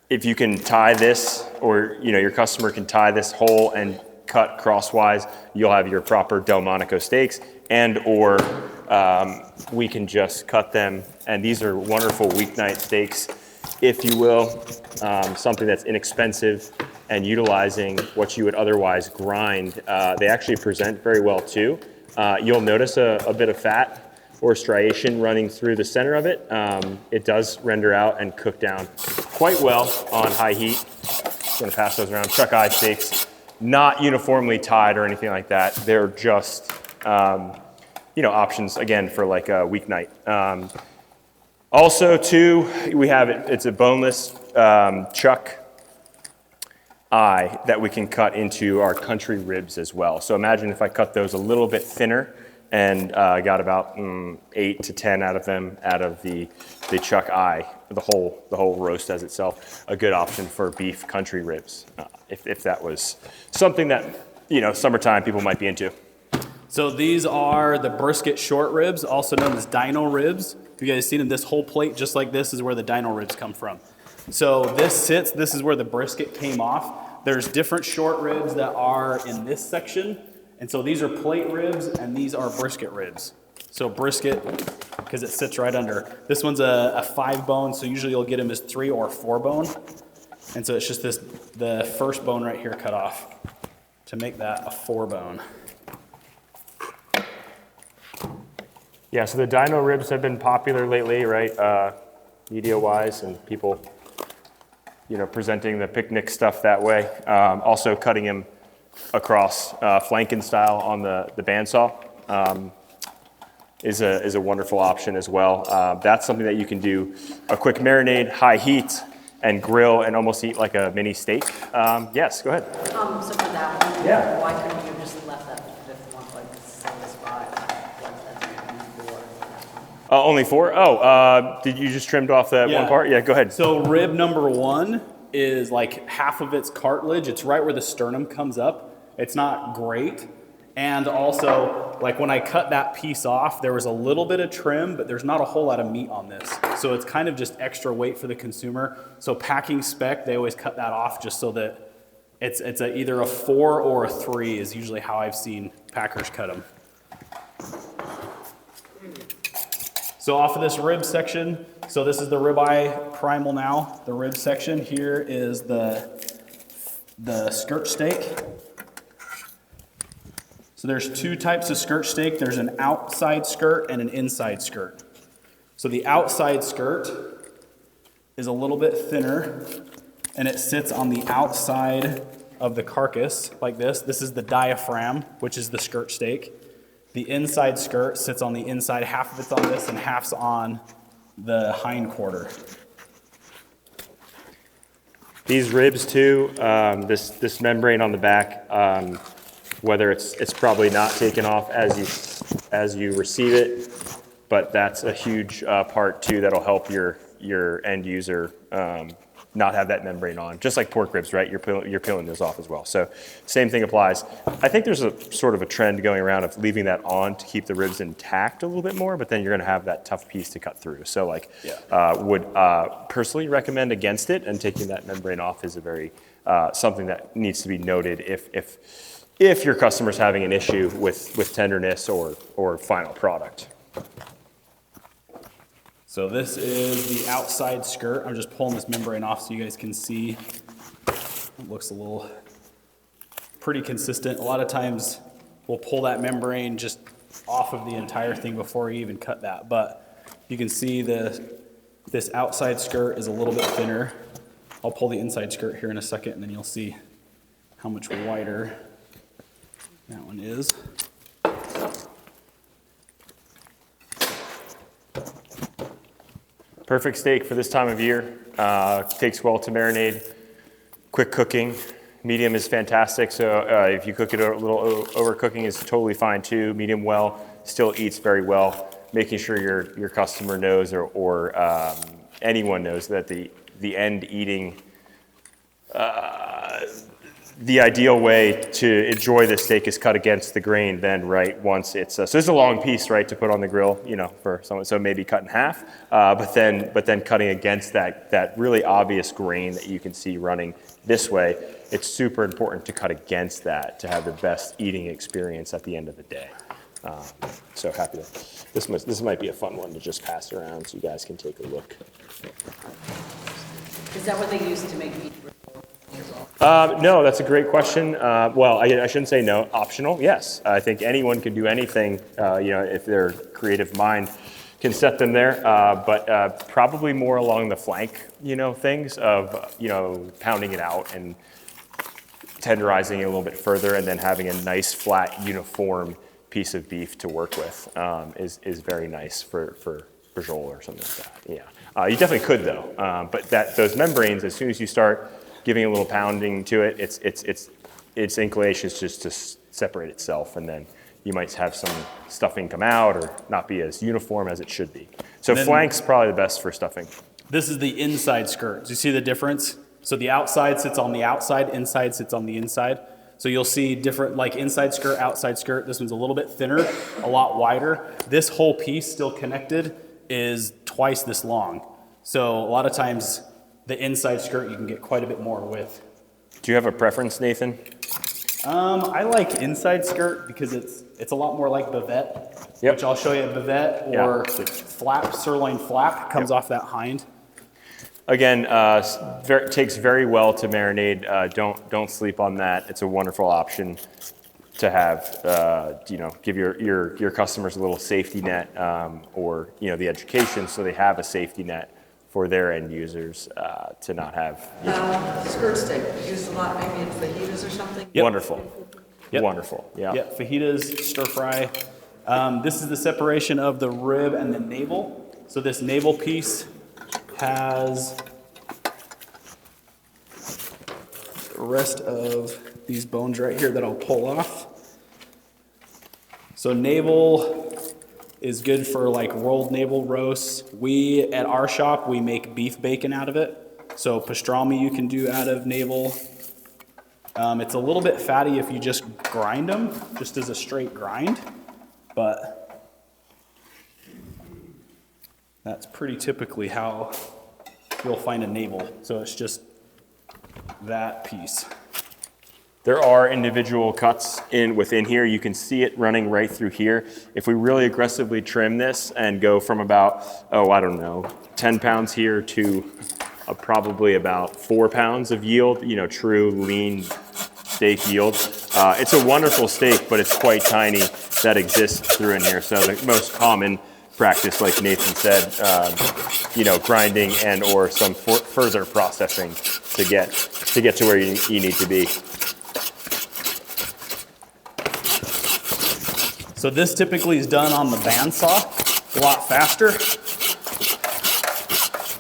[SPEAKER 2] if you can tie this, or you know your customer can tie this whole and cut crosswise, you'll have your proper Delmonico steaks, and or we can just cut them, and these are wonderful weeknight steaks, if you will, something that's inexpensive and utilizing what you would otherwise grind. They actually present very well too. You'll notice a bit of fat or striation running through the center of it. It does render out and cook down quite well on high heat. I'm gonna pass those around. Chuck eye steaks, not uniformly tied or anything like that. They're just, you know, options again for like a weeknight. Also too, we have it's a boneless chuck eye that we can cut into our country ribs as well. So imagine if I cut those a little bit thinner and got about 8 to 10 out of them out of the chuck eye, the whole roast as itself. A good option for beef country ribs, if that was something that, you know, summertime people might be into.
[SPEAKER 1] So these are the brisket short ribs, also known as dino ribs. You guys seen them? This whole plate, just like this, is where the dino ribs come from. So this is where the brisket came off. There's different short ribs that are in this section. And so these are plate ribs and these are brisket ribs. So brisket, because it sits right under. This one's a 5 bone, so usually you'll get them as 3 or 4 bone. And so it's just the first bone right here cut off to make that a 4 bone.
[SPEAKER 2] Yeah, so the dino ribs have been popular lately, right? Media-wise, and people, you know, presenting the picnic stuff that way. Also cutting them across flanken style on the bandsaw. is a wonderful option as well. That's something that you can do a quick marinade, high heat, and grill and almost eat like a mini steak. Yes, go ahead.
[SPEAKER 7] So for that one,
[SPEAKER 2] Yeah.
[SPEAKER 7] why couldn't you just left that fifth one like the same spot? Like that's four.
[SPEAKER 2] Only 4? Oh, did you just trimmed off that
[SPEAKER 1] Yeah.
[SPEAKER 2] one part? Yeah, go ahead.
[SPEAKER 1] So rib number 1 is like half of its cartilage. It's right where the sternum comes up. It's not great. And also, like when I cut that piece off, there was a little bit of trim, but there's not a whole lot of meat on this. So it's kind of just extra weight for the consumer. So packing spec, they always cut that off just so that it's either a 4 or a 3 is usually how I've seen packers cut them. So off of this rib section, so this is the ribeye primal now. The rib section here is the skirt steak. So there's 2 types of skirt steak. There's an outside skirt and an inside skirt. So the outside skirt is a little bit thinner and it sits on the outside of the carcass like this. This is the diaphragm, which is the skirt steak. The inside skirt sits on the inside. Half of it's on this and half's on the hind quarter.
[SPEAKER 2] These ribs too, this membrane on the back, whether it's probably not taken off as you receive it, but that's a huge part too that'll help your end user not have that membrane on. Just like pork ribs, right? You're peeling those off as well. So same thing applies. I think there's a sort of a trend going around of leaving that on to keep the ribs intact a little bit more, but then you're going to have that tough piece to cut through. So like, would personally recommend against it, and taking that membrane off is a very something that needs to be noted if your customer's having an issue with tenderness or final product.
[SPEAKER 1] So this is the outside skirt. I'm just pulling this membrane off so you guys can see. It looks a little pretty consistent. A lot of times we'll pull that membrane just off of the entire thing before we even cut that. But you can see this outside skirt is a little bit thinner. I'll pull the inside skirt here in a second and then you'll see how much wider that one is.
[SPEAKER 2] Perfect steak for this time of year. Takes well to marinade. Quick cooking. Medium is fantastic. So if you cook it a little overcooking is totally fine too. Medium well, still eats very well. Making sure your customer knows or anyone knows that the end eating, the ideal way to enjoy the steak is cut against the grain then, right, once it's, so it's a long piece, right, to put on the grill, you know, for someone, so maybe cut in half, but then cutting against that really obvious grain that you can see running this way. It's super important to cut against that to have the best eating experience at the end of the day. So happy to, this might be a fun one to just pass around so you guys can take a look.
[SPEAKER 7] Is that what they use to make beef?
[SPEAKER 2] No, that's a great question. Well, I shouldn't say no. Optional, yes. I think anyone can do anything, you know, if their creative mind can set them there. But probably more along the flank, you know, things of, you know, pounding it out and tenderizing it a little bit further, and then having a nice, flat, uniform piece of beef to work with is very nice for Joel or something like that. Yeah, you definitely could though. But those membranes, as soon as you start giving a little pounding to it, its inclination is just to separate itself, and then you might have some stuffing come out or not be as uniform as it should be. So flank's probably the best for stuffing.
[SPEAKER 1] This is the inside skirt. Do you see the difference? So the outside sits on the outside, inside sits on the inside. So you'll see different, like inside skirt, outside skirt. This one's a little bit thinner, a lot wider. This whole piece still connected is twice this long. So a lot of times the inside skirt you can get quite a bit more with.
[SPEAKER 2] Do you have a preference, Nathan?
[SPEAKER 1] I like inside skirt because it's a lot more like bavette, which I'll show you. Bavette or flap, sirloin flap comes off that hind.
[SPEAKER 2] Again, takes very well to marinade. Don't sleep on that. It's a wonderful option to have. You know, give your customers a little safety net, or you know, the education, so they have a safety net for their end users to not have. You know.
[SPEAKER 4] Skirt steak, used a lot maybe in fajitas or something?
[SPEAKER 1] Yep.
[SPEAKER 2] Wonderful.
[SPEAKER 1] Yep.
[SPEAKER 2] Wonderful. Yeah.
[SPEAKER 1] Yeah, fajitas, stir fry. This is the separation of the rib and the navel. So this navel piece has the rest of these bones right here that I'll pull off. So navel is good for like rolled navel roasts. At our shop, we make beef bacon out of it. So pastrami you can do out of navel. It's a little bit fatty if you just grind them, just as a straight grind, but that's pretty typically how you'll find a navel. So it's just that piece.
[SPEAKER 2] There are individual cuts within here. You can see it running right through here. If we really aggressively trim this and go from about, 10 pounds here to probably about 4 pounds of yield, true lean steak yield. It's a wonderful steak, but it's quite tiny that exists through in here. So the most common practice, like Nathan said, grinding and or some further processing to get to where you need to be.
[SPEAKER 1] So this typically is done on the bandsaw, a lot faster.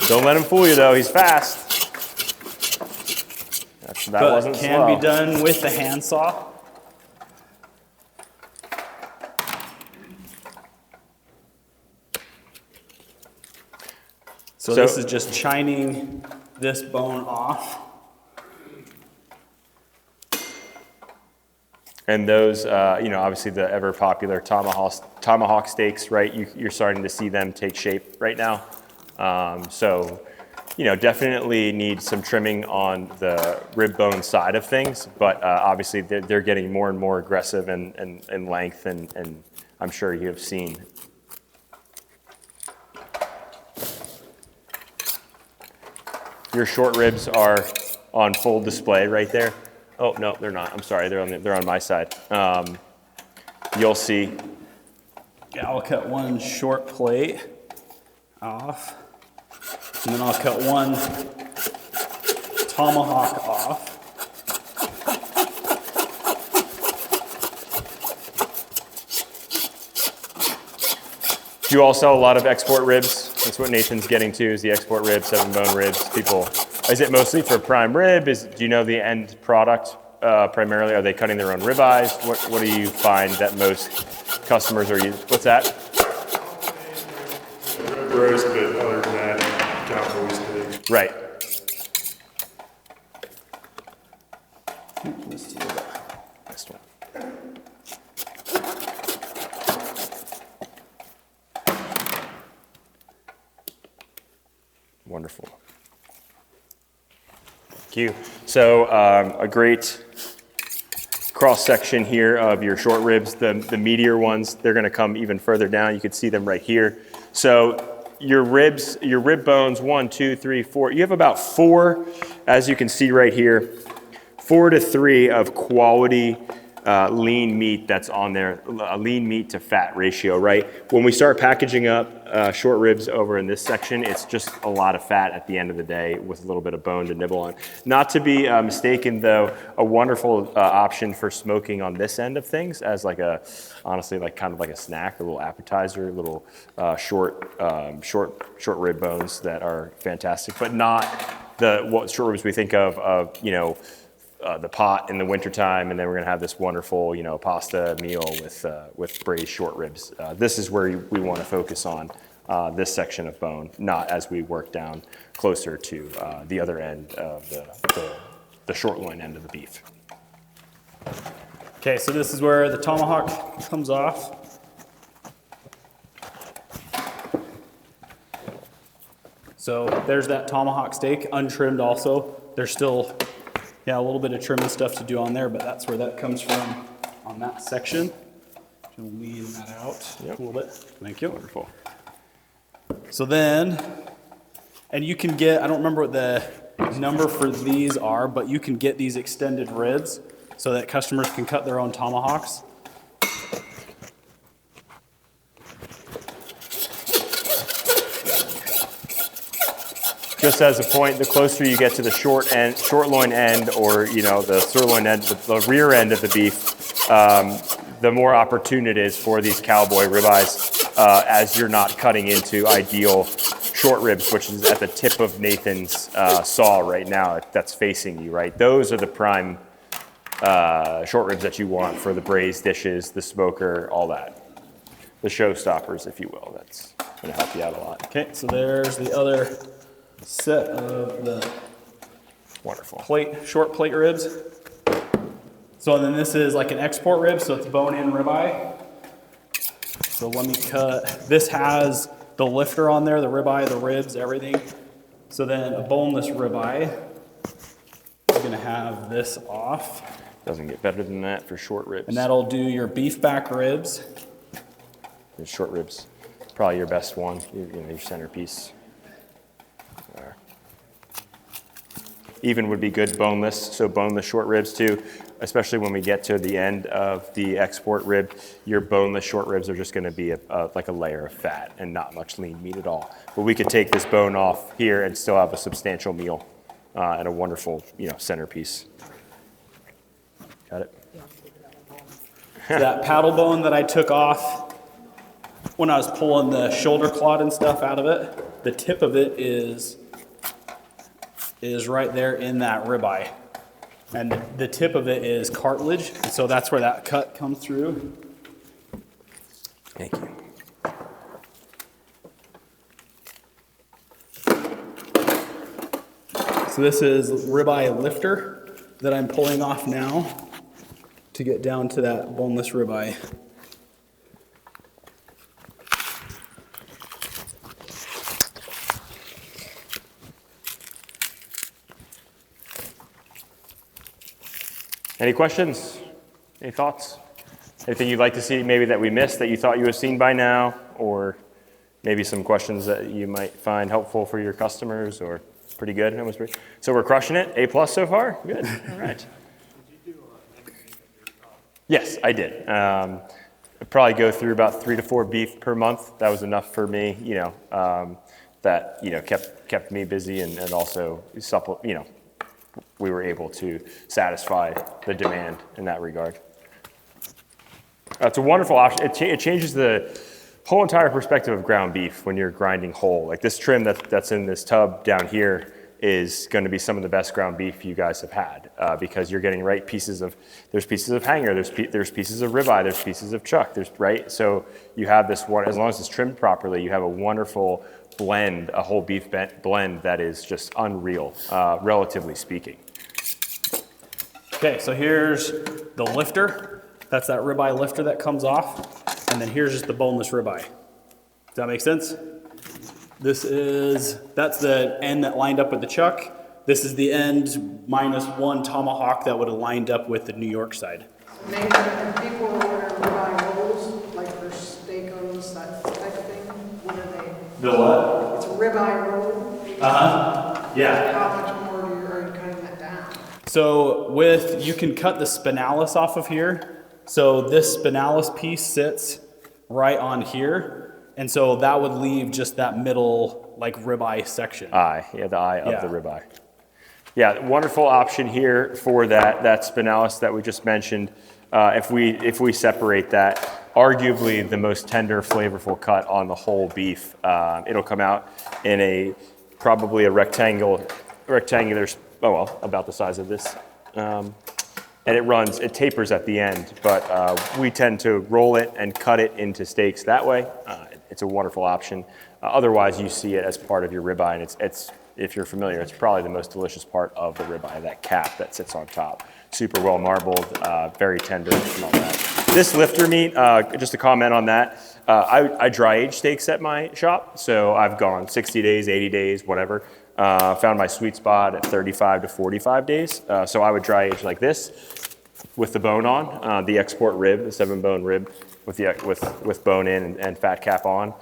[SPEAKER 2] Don't let him fool you though, he's fast. That
[SPEAKER 1] but
[SPEAKER 2] wasn't
[SPEAKER 1] can
[SPEAKER 2] slow.
[SPEAKER 1] be done with the handsaw. So this is just chining this bone off.
[SPEAKER 2] And those, obviously the ever popular tomahawk steaks, right? You're starting to see them take shape right now. Definitely need some trimming on the rib bone side of things, but obviously they're getting more and more aggressive in length, and I'm sure you have seen. Your short ribs are on full display right there. Oh, no, they're not. I'm sorry, they're on my side. You'll see.
[SPEAKER 1] Yeah, I'll cut one short plate off, and then I'll cut one tomahawk off.
[SPEAKER 2] Do you all sell a lot of export ribs? That's what Nathan's getting to, is the export ribs, 7-bone ribs. People, is it mostly for prime rib? Do you know the end product primarily? Are they cutting their own ribeyes? What do you find that most customers are using? What's that?
[SPEAKER 5] Roast, but other than that, cowboy steak.
[SPEAKER 2] Right.
[SPEAKER 1] Let's see that.
[SPEAKER 2] This one. Wonderful. Thank you. So a great cross section here of your short ribs. The meatier ones, they're going to come even further down. You can see them right here. So your ribs, your rib bones, 1, 2, 3, 4. You have about 4, as you can see right here, 4 to 3 of quality lean meat that's on there, a lean meat to fat ratio, right? When we start packaging up short ribs over in this section, it's just a lot of fat at the end of the day with a little bit of bone to nibble on. Not to be mistaken though, a wonderful option for smoking on this end of things as like honestly, like kind of like a snack, a little appetizer, a little short rib bones that are fantastic, but not what short ribs we think of the pot in the wintertime, and then we're going to have this wonderful, pasta meal with braised short ribs. This is where we want to focus on this section of bone, not as we work down closer to the other end of the short loin end of the beef.
[SPEAKER 1] Okay, so this is where the tomahawk comes off. So there's that tomahawk steak, untrimmed also. There's still a little bit of trim and stuff to do on there, but that's where that comes from on that section. Just lean that out a little bit. Thank you.
[SPEAKER 2] Wonderful.
[SPEAKER 1] So then, and you can get, I don't remember what the number for these are, but you can get these extended ribs so that customers can cut their own tomahawks.
[SPEAKER 2] Just as a point, the closer you get to the short loin end, or the sirloin end, the rear end of the beef, the more opportune it is for these cowboy ribeyes as you're not cutting into ideal short ribs, which is at the tip of Nathan's saw right now that's facing you, right? Those are the prime short ribs that you want for the braised dishes, the smoker, all that. The showstoppers, if you will. That's going to help you out a lot.
[SPEAKER 1] Okay, so there's the other set of the
[SPEAKER 2] Wonderful.
[SPEAKER 1] short plate ribs. So then this is like an export rib, so it's bone-in ribeye. So let me cut. This has the lifter on there, the ribeye, the ribs, everything. So then a boneless ribeye. I'm gonna have this off.
[SPEAKER 2] Doesn't get better than that for short ribs.
[SPEAKER 1] And that'll do your beef back ribs.
[SPEAKER 2] Your short ribs, probably your best one, your centerpiece. There. Even would be good boneless, so boneless short ribs too, especially when we get to the end of the export rib. Your boneless short ribs are just going to be like a layer of fat and not much lean meat at all. But we could take this bone off here and still have a substantial meal and a wonderful, centerpiece. Got it?
[SPEAKER 1] So that paddle bone that I took off when I was pulling the shoulder clot and stuff out of it, the tip of it is right there in that ribeye. And the tip of it is cartilage, and so that's where that cut comes through.
[SPEAKER 2] Thank you.
[SPEAKER 1] So this is ribeye lifter that I'm pulling off now to get down to that boneless ribeye.
[SPEAKER 2] Any questions? Any thoughts? Anything you'd like to see maybe that we missed that you thought you had seen by now, or maybe some questions that you might find helpful for your customers, or pretty good? So we're crushing it. A+ so far? Good. All right. Yes, I did. I'd probably go through about 3 to 4 beef per month. That was enough for me, that, kept me busy and also we were able to satisfy the demand in that regard. It's a wonderful option. It changes the whole entire perspective of ground beef when you're grinding whole. Like this trim that's in this tub down here is going to be some of the best ground beef you guys have had because you're getting there's pieces of hanger, there's pieces of ribeye, there's pieces of chuck, right? So you have this one, as long as it's trimmed properly, you have a wonderful blend, a whole beef blend that is just unreal, relatively speaking.
[SPEAKER 1] Okay, so here's the lifter. That's that ribeye lifter that comes off. And then here's just the boneless ribeye. Does that make sense? That's the end that lined up with the chuck. This is the end minus one tomahawk that would have lined up with the New York side.
[SPEAKER 8] Maybe if people order ribeye rolls, like for steakos, that type of thing, what are they?
[SPEAKER 1] The what?
[SPEAKER 8] It's a ribeye roll.
[SPEAKER 1] Yeah.
[SPEAKER 8] How much more are you cutting that down?
[SPEAKER 1] So you can cut the spinalis off of here. So this spinalis piece sits right on here. And so that would leave just that middle ribeye section.
[SPEAKER 2] The eye of the ribeye. Yeah, wonderful option here for that spinalis that we just mentioned. If we separate that, arguably the most tender, flavorful cut on the whole beef. It'll come out in probably a rectangular, about the size of this. And it tapers at the end, but we tend to roll it and cut it into steaks that way. It's a wonderful option. Otherwise, you see it as part of your ribeye, and it's if you're familiar, it's probably the most delicious part of the ribeye, that cap that sits on top. Super well marbled, very tender, and all that. This lifter meat, just to comment on that, I dry age steaks at my shop, so I've gone 60 days, 80 days, whatever. Found my sweet spot at 35 to 45 days. So I would dry age like this with the bone on, the export rib, the 7-bone rib with bone in and fat cap on.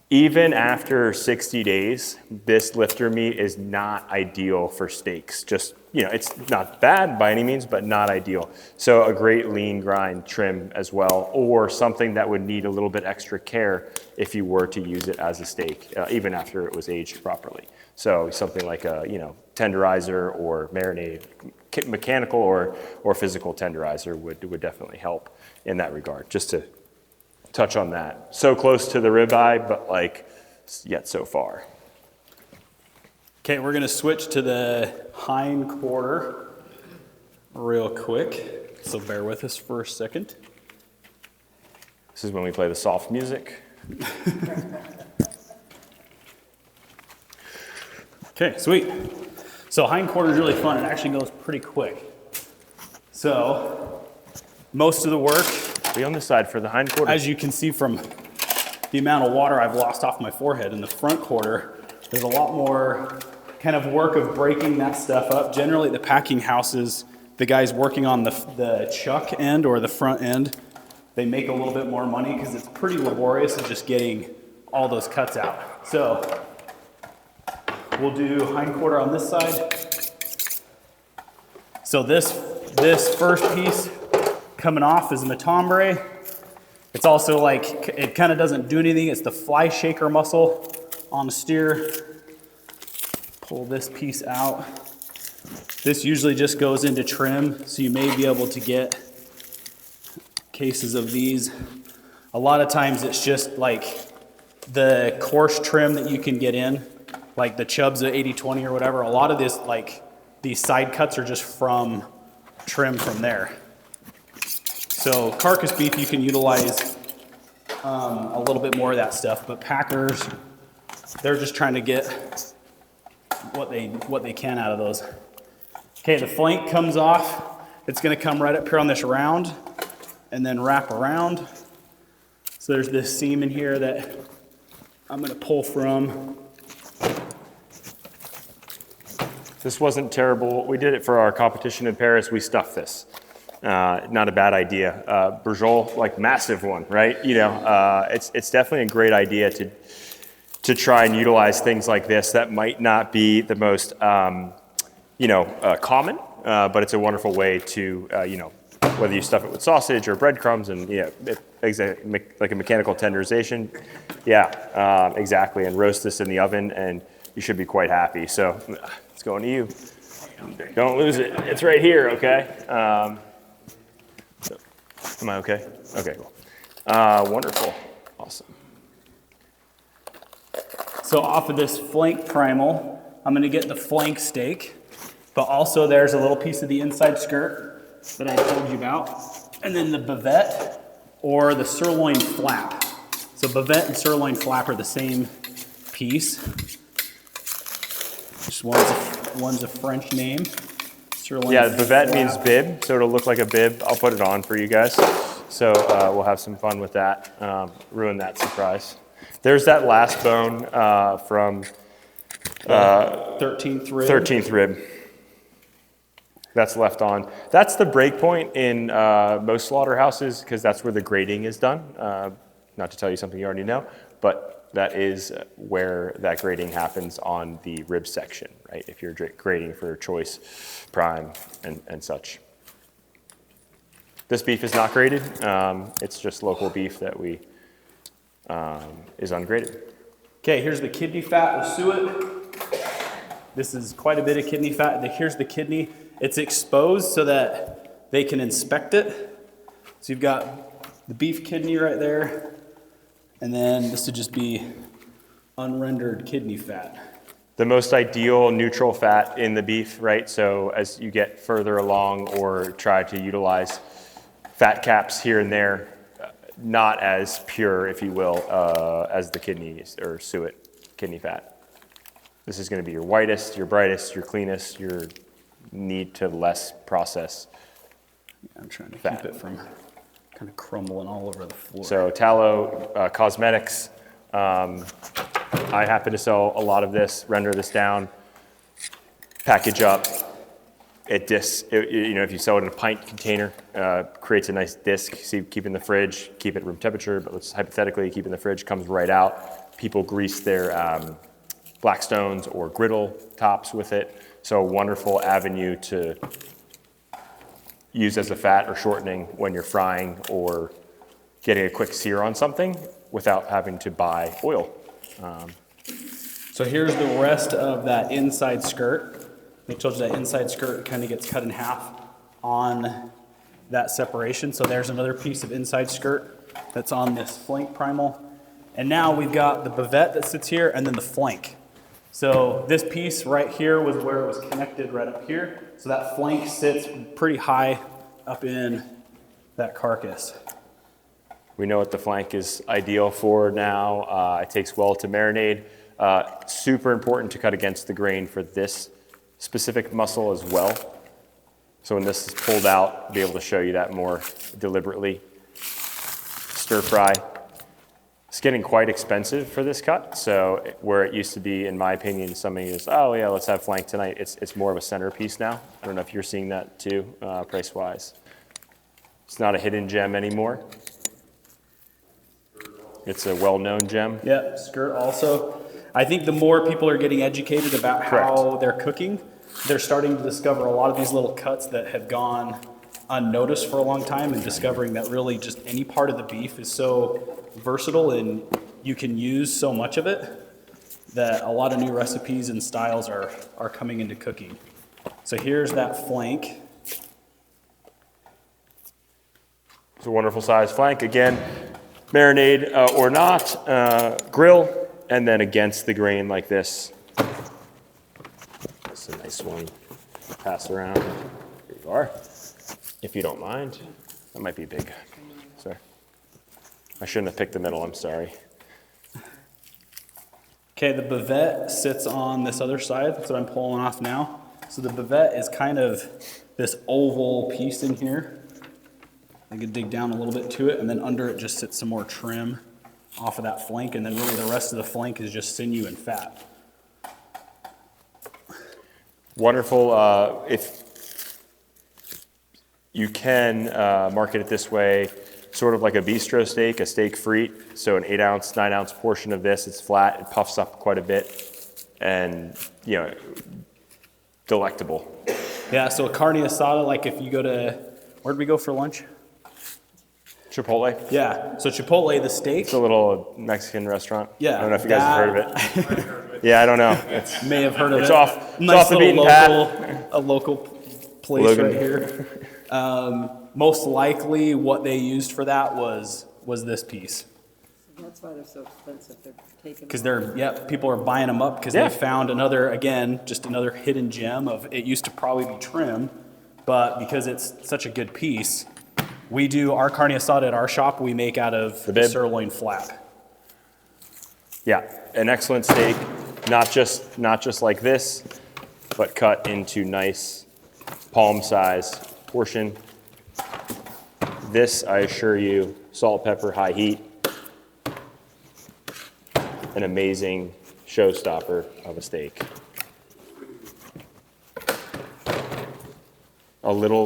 [SPEAKER 2] Even after 60 days, this lifter meat is not ideal for steaks. Just, it's not bad by any means, but not ideal. So a great lean grind trim as well, or something that would need a little bit extra care if you were to use it as a steak, even after it was aged properly. So something like a, tenderizer or marinade mechanical or physical tenderizer would definitely help in that regard, just to touch on that. So close to the ribeye, but like yet so far.
[SPEAKER 1] Okay, we're gonna switch to the hind quarter real quick. So bear with us for a second.
[SPEAKER 2] This is when we play the soft music.
[SPEAKER 1] Okay, sweet. So hind quarter is really fun. It actually goes pretty quick. So most of the work,
[SPEAKER 2] Be on this side for the hind quarter.
[SPEAKER 1] as you can see from the amount of water I've lost off my forehead, in the front quarter, there's a lot more kind of work of breaking that stuff up. Generally, the packing houses, the guys working on the chuck end or the front end, they make a little bit more money because it's pretty laborious of just getting all those cuts out. So we'll do hind quarter on this side. So this first piece coming off is matambre. It's also like, it kind of doesn't do anything. It's the fly shaker muscle on the steer. Pull this piece out. This usually just goes into trim, so you may be able to get cases of these. A lot of times it's just like the coarse trim that you can get in, like the Chubbs at 80/20 or whatever. A lot of this, like these side cuts are just from trim from there. So carcass beef, you can utilize a little bit more of that stuff, but packers, they're just trying to get what they can out of those. Okay, the flank comes off. It's gonna come right up here on this round and then wrap around. So there's this seam in here that I'm gonna pull from.
[SPEAKER 2] This wasn't terrible. We did it for our competition in Paris. We stuffed this. Not a bad idea. Bourgeois, like massive one, right? You know, it's definitely a great idea to try and utilize things like this that might not be the most, common, but it's a wonderful way to, whether you stuff it with sausage or breadcrumbs and, exactly, like a mechanical tenderization. Yeah, exactly. And roast this in the oven and you should be quite happy. So it's going to you. Don't lose it. It's right here, okay? Am I okay? Okay, cool. Wonderful. Awesome.
[SPEAKER 1] So off of this flank primal, I'm gonna get the flank steak, but also there's a little piece of the inside skirt that I told you about, and then the bavette or the sirloin flap. So bavette and sirloin flap are the same piece. Just one's a French name. Sirloin
[SPEAKER 2] Yeah, bavette
[SPEAKER 1] flap.
[SPEAKER 2] means bib, so it'll look like a bib. I'll put it on for you guys. So we'll have some fun with that, ruin that surprise. There's that last bone from
[SPEAKER 1] 13th rib.
[SPEAKER 2] 13th rib. That's left on. That's the break point in most slaughterhouses because that's where the grading is done. Not to tell you something you already know, but that is where that grading happens on the rib section, right? If you're grading for choice, prime, and such. This beef is not graded. It's just local beef that we is ungraded.
[SPEAKER 1] Okay, here's the kidney fat with suet. This is quite a bit of kidney fat. Here's the kidney. It's exposed so that they can inspect it. So you've got the beef kidney right there, and then this would just be unrendered kidney fat.
[SPEAKER 2] The most ideal neutral fat in the beef, right? So as you get further along or try to utilize fat caps here and there, not as pure, if you will, as the kidneys or suet kidney fat. This is going to be your whitest, your brightest, your cleanest, your need to less process.
[SPEAKER 1] I'm trying to
[SPEAKER 2] fat.
[SPEAKER 1] keep it from kind of crumbling all over the floor.
[SPEAKER 2] So tallow cosmetics. I happen to sell a lot of this, render this down, package up. If you sell it in a pint container, creates a nice disc. So keep in the fridge, keep it room temperature, but let's hypothetically keep in the fridge, comes right out. People grease their Blackstones or griddle tops with it. So a wonderful avenue to use as a fat or shortening when you're frying or getting a quick sear on something without having to buy oil.
[SPEAKER 1] So here's the rest of that inside skirt. I told you that inside skirt kind of gets cut in half on that separation. So there's another piece of inside skirt that's on this flank primal. And now we've got the bavette that sits here and then the flank. So this piece right here was where it was connected right up here. So that flank sits pretty high up in that carcass.
[SPEAKER 2] We know what the flank is ideal for now. It takes well to marinade. Super important to cut against the grain for this specific muscle as well. So when this is pulled out, I'll be able to show you that more deliberately. Stir fry. It's getting quite expensive for this cut. So where it used to be, in my opinion, something is, oh yeah, let's have flank tonight. It's more of a centerpiece now. I don't know if you're seeing that too, price-wise. It's not a hidden gem anymore. It's a well-known gem.
[SPEAKER 1] Yep, skirt also. I think the more people are getting educated about how they're cooking, they're starting to discover a lot of these little cuts that have gone unnoticed for a long time, and discovering that really just any part of the beef is so versatile and you can use so much of it that a lot of new recipes and styles are coming into cooking. So here's that flank.
[SPEAKER 2] It's a wonderful size flank. Again, marinade or not, grill, and then against the grain like this. That's a nice one. Pass around. Here you are. If you don't mind. That might be big. Sorry. I shouldn't have picked the middle, I'm sorry.
[SPEAKER 1] Okay, the bavette sits on this other side. That's what I'm pulling off now. So the bavette is kind of this oval piece in here. I could dig down a little bit to it, and then under it just sits some more trim off of that flank, and then really the rest of the flank is just sinew and fat.
[SPEAKER 2] Wonderful. If you can market it this way, sort of like a bistro steak, a steak frite. So an 8-ounce, 9-ounce portion of this, it's flat, it puffs up quite a bit, and delectable.
[SPEAKER 1] Yeah, so a carne asada, like if you go to, where'd we go for lunch?
[SPEAKER 2] Chipotle.
[SPEAKER 1] Yeah, so Chipotle, the steak.
[SPEAKER 2] It's a little Mexican restaurant.
[SPEAKER 1] Yeah.
[SPEAKER 2] I don't know if you guys have heard of it. Yeah, I don't know. It's
[SPEAKER 1] May have heard of
[SPEAKER 2] it's
[SPEAKER 1] it.
[SPEAKER 2] off
[SPEAKER 1] Nice
[SPEAKER 2] the
[SPEAKER 1] little
[SPEAKER 2] beaten path.
[SPEAKER 1] a local place
[SPEAKER 2] Logan.
[SPEAKER 1] right here. Most likely what they used for that was this piece.
[SPEAKER 4] That's why they're so expensive, they're taking.
[SPEAKER 1] Because people are buying them up because
[SPEAKER 2] Yeah.
[SPEAKER 1] they found another hidden gem of, it used to probably be trim, but because it's such a good piece, we do our carne asada at our shop, we make out of
[SPEAKER 2] The bib.
[SPEAKER 1] sirloin flap.
[SPEAKER 2] Yeah, an excellent steak, not just like this, but cut into nice palm-size portion. This, I assure you, salt, pepper, high heat, an amazing showstopper of a steak.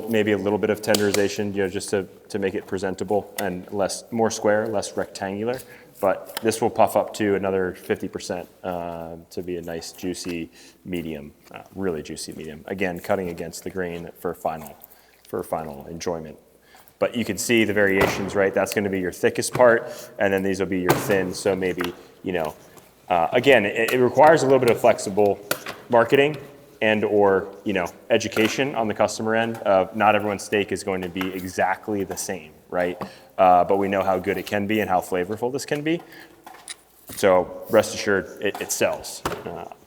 [SPEAKER 2] Maybe a little bit of tenderization, just to make it presentable and more square, less rectangular. But this will puff up to another 50% to be a nice juicy medium, really juicy medium. Again, cutting against the grain for final enjoyment. But you can see the variations, right? That's going to be your thickest part, and then these will be your thin. So maybe, again, it requires a little bit of flexible marketing and or education on the customer end of not everyone's steak is going to be exactly the same, right? But we know how good it can be and how flavorful this can be. So rest assured, it sells.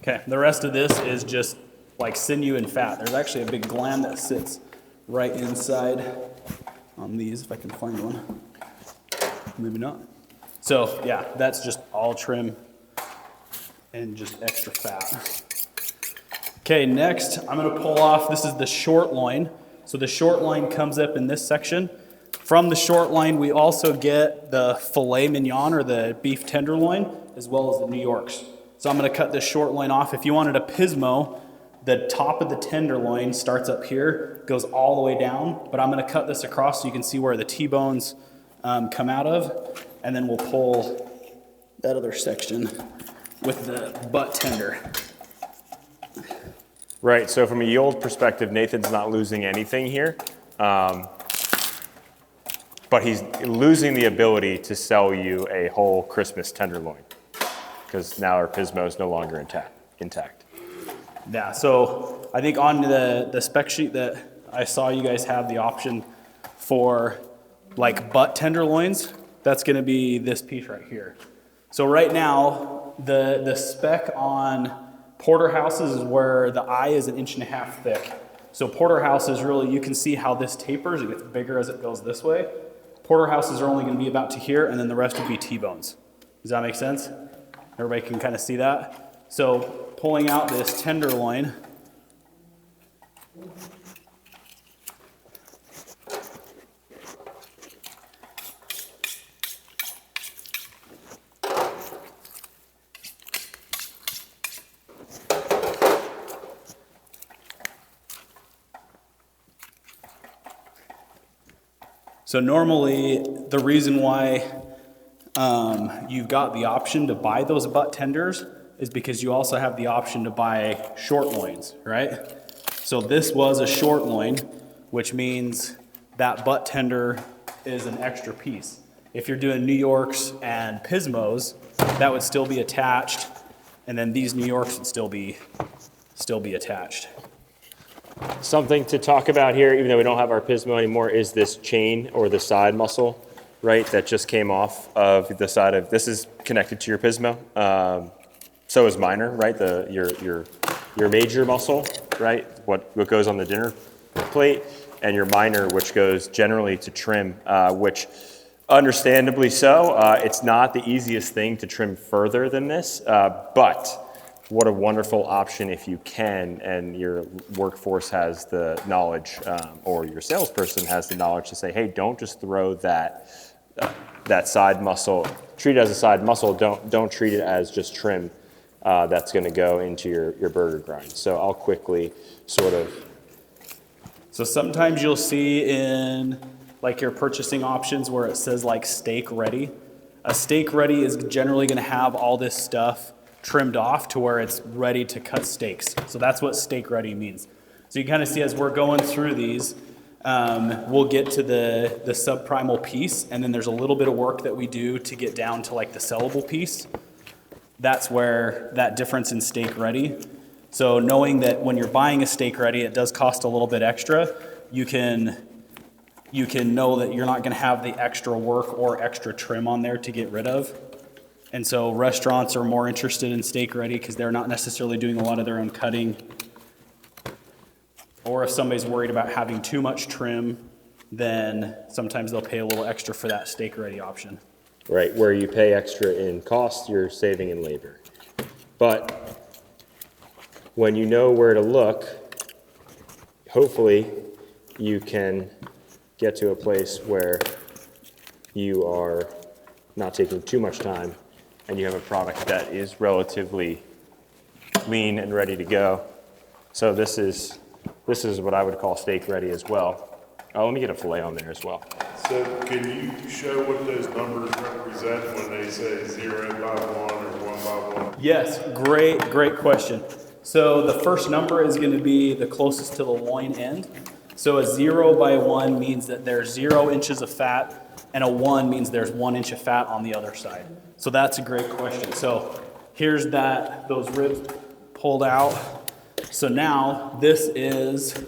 [SPEAKER 1] Okay, the rest of this is just like sinew and fat. There's actually a big gland that sits right inside on these, if I can find one. Maybe not. So yeah, that's just all trim and just extra fat. Okay, next I'm gonna pull off, this is the short loin. So the short loin comes up in this section. From the short loin, we also get the filet mignon or the beef tenderloin, as well as the New Yorks. So I'm gonna cut this short loin off. If you wanted a pismo, the top of the tenderloin starts up here, goes all the way down, but I'm gonna cut this across so you can see where the T-bones come out of, and then we'll pull that other section with the butt tender.
[SPEAKER 2] Right, so from a yield perspective, Nathan's not losing anything here, but he's losing the ability to sell you a whole Christmas tenderloin because now our pismo is no longer intact.
[SPEAKER 1] Yeah, so I think on the spec sheet that I saw you guys have the option for like butt tenderloins, that's gonna be this piece right here. So right now, the spec on porterhouses is where the eye is 1.5 inches thick. So porterhouses really, you can see how this tapers, it gets bigger as it goes this way. Porterhouses are only gonna be about to here, and then the rest would be T-bones. Does that make sense? Everybody can kind of see that? So pulling out this tenderloin, so normally the reason why you've got the option to buy those butt tenders is because you also have the option to buy short loins, right? So this was a short loin, which means that butt tender is an extra piece. If you're doing New Yorks and Pismos, that would still be attached, and then these New Yorks would still be attached.
[SPEAKER 2] Something to talk about here, even though we don't have our Pismo anymore, is this chain or the side muscle, right? That just came off of the side of, this is connected to your Pismo. So is minor, right? Your major muscle, right? What goes on the dinner plate, and your minor, which goes generally to trim, which understandably so. It's not the easiest thing to trim further than this, but what a wonderful option if you can, and your workforce has the knowledge, or your salesperson has the knowledge to say, hey, don't just throw that side muscle, treat it as a side muscle, don't treat it as just trim that's gonna go into your burger grind. So I'll quickly sort of.
[SPEAKER 1] So sometimes you'll see in like your purchasing options where it says like steak ready. A steak ready is generally gonna have all this stuff trimmed off to where it's ready to cut steaks. So that's what steak ready means. So you kind of see as we're going through these, we'll get to the subprimal piece, and then there's a little bit of work that we do to get down to like the sellable piece. That's where that difference in steak ready. So knowing that when you're buying a steak ready, it does cost a little bit extra, you can know that you're not gonna have the extra work or extra trim on there to get rid of. And so restaurants are more interested in steak ready because they're not necessarily doing a lot of their own cutting. Or if somebody's worried about having too much trim, then sometimes they'll pay a little extra for that steak ready option.
[SPEAKER 2] Right, where you pay extra in cost, you're saving in labor. But when you know where to look, hopefully you can get to a place where you are not taking too much time and you have a product that is relatively lean and ready to go. So this is what I would call steak ready as well. Oh, let me get a filet on there as well.
[SPEAKER 5] So can you show what those numbers represent when they say 0 by 1 or 1 by 1?
[SPEAKER 1] Yes, great question. So the first number is going to be the closest to the loin end. So a 0 by 1 means that there's 0 inches of fat, and a 1 means there's 1 inch of fat on the other side. So that's a great question. So here's those ribs pulled out. So now this is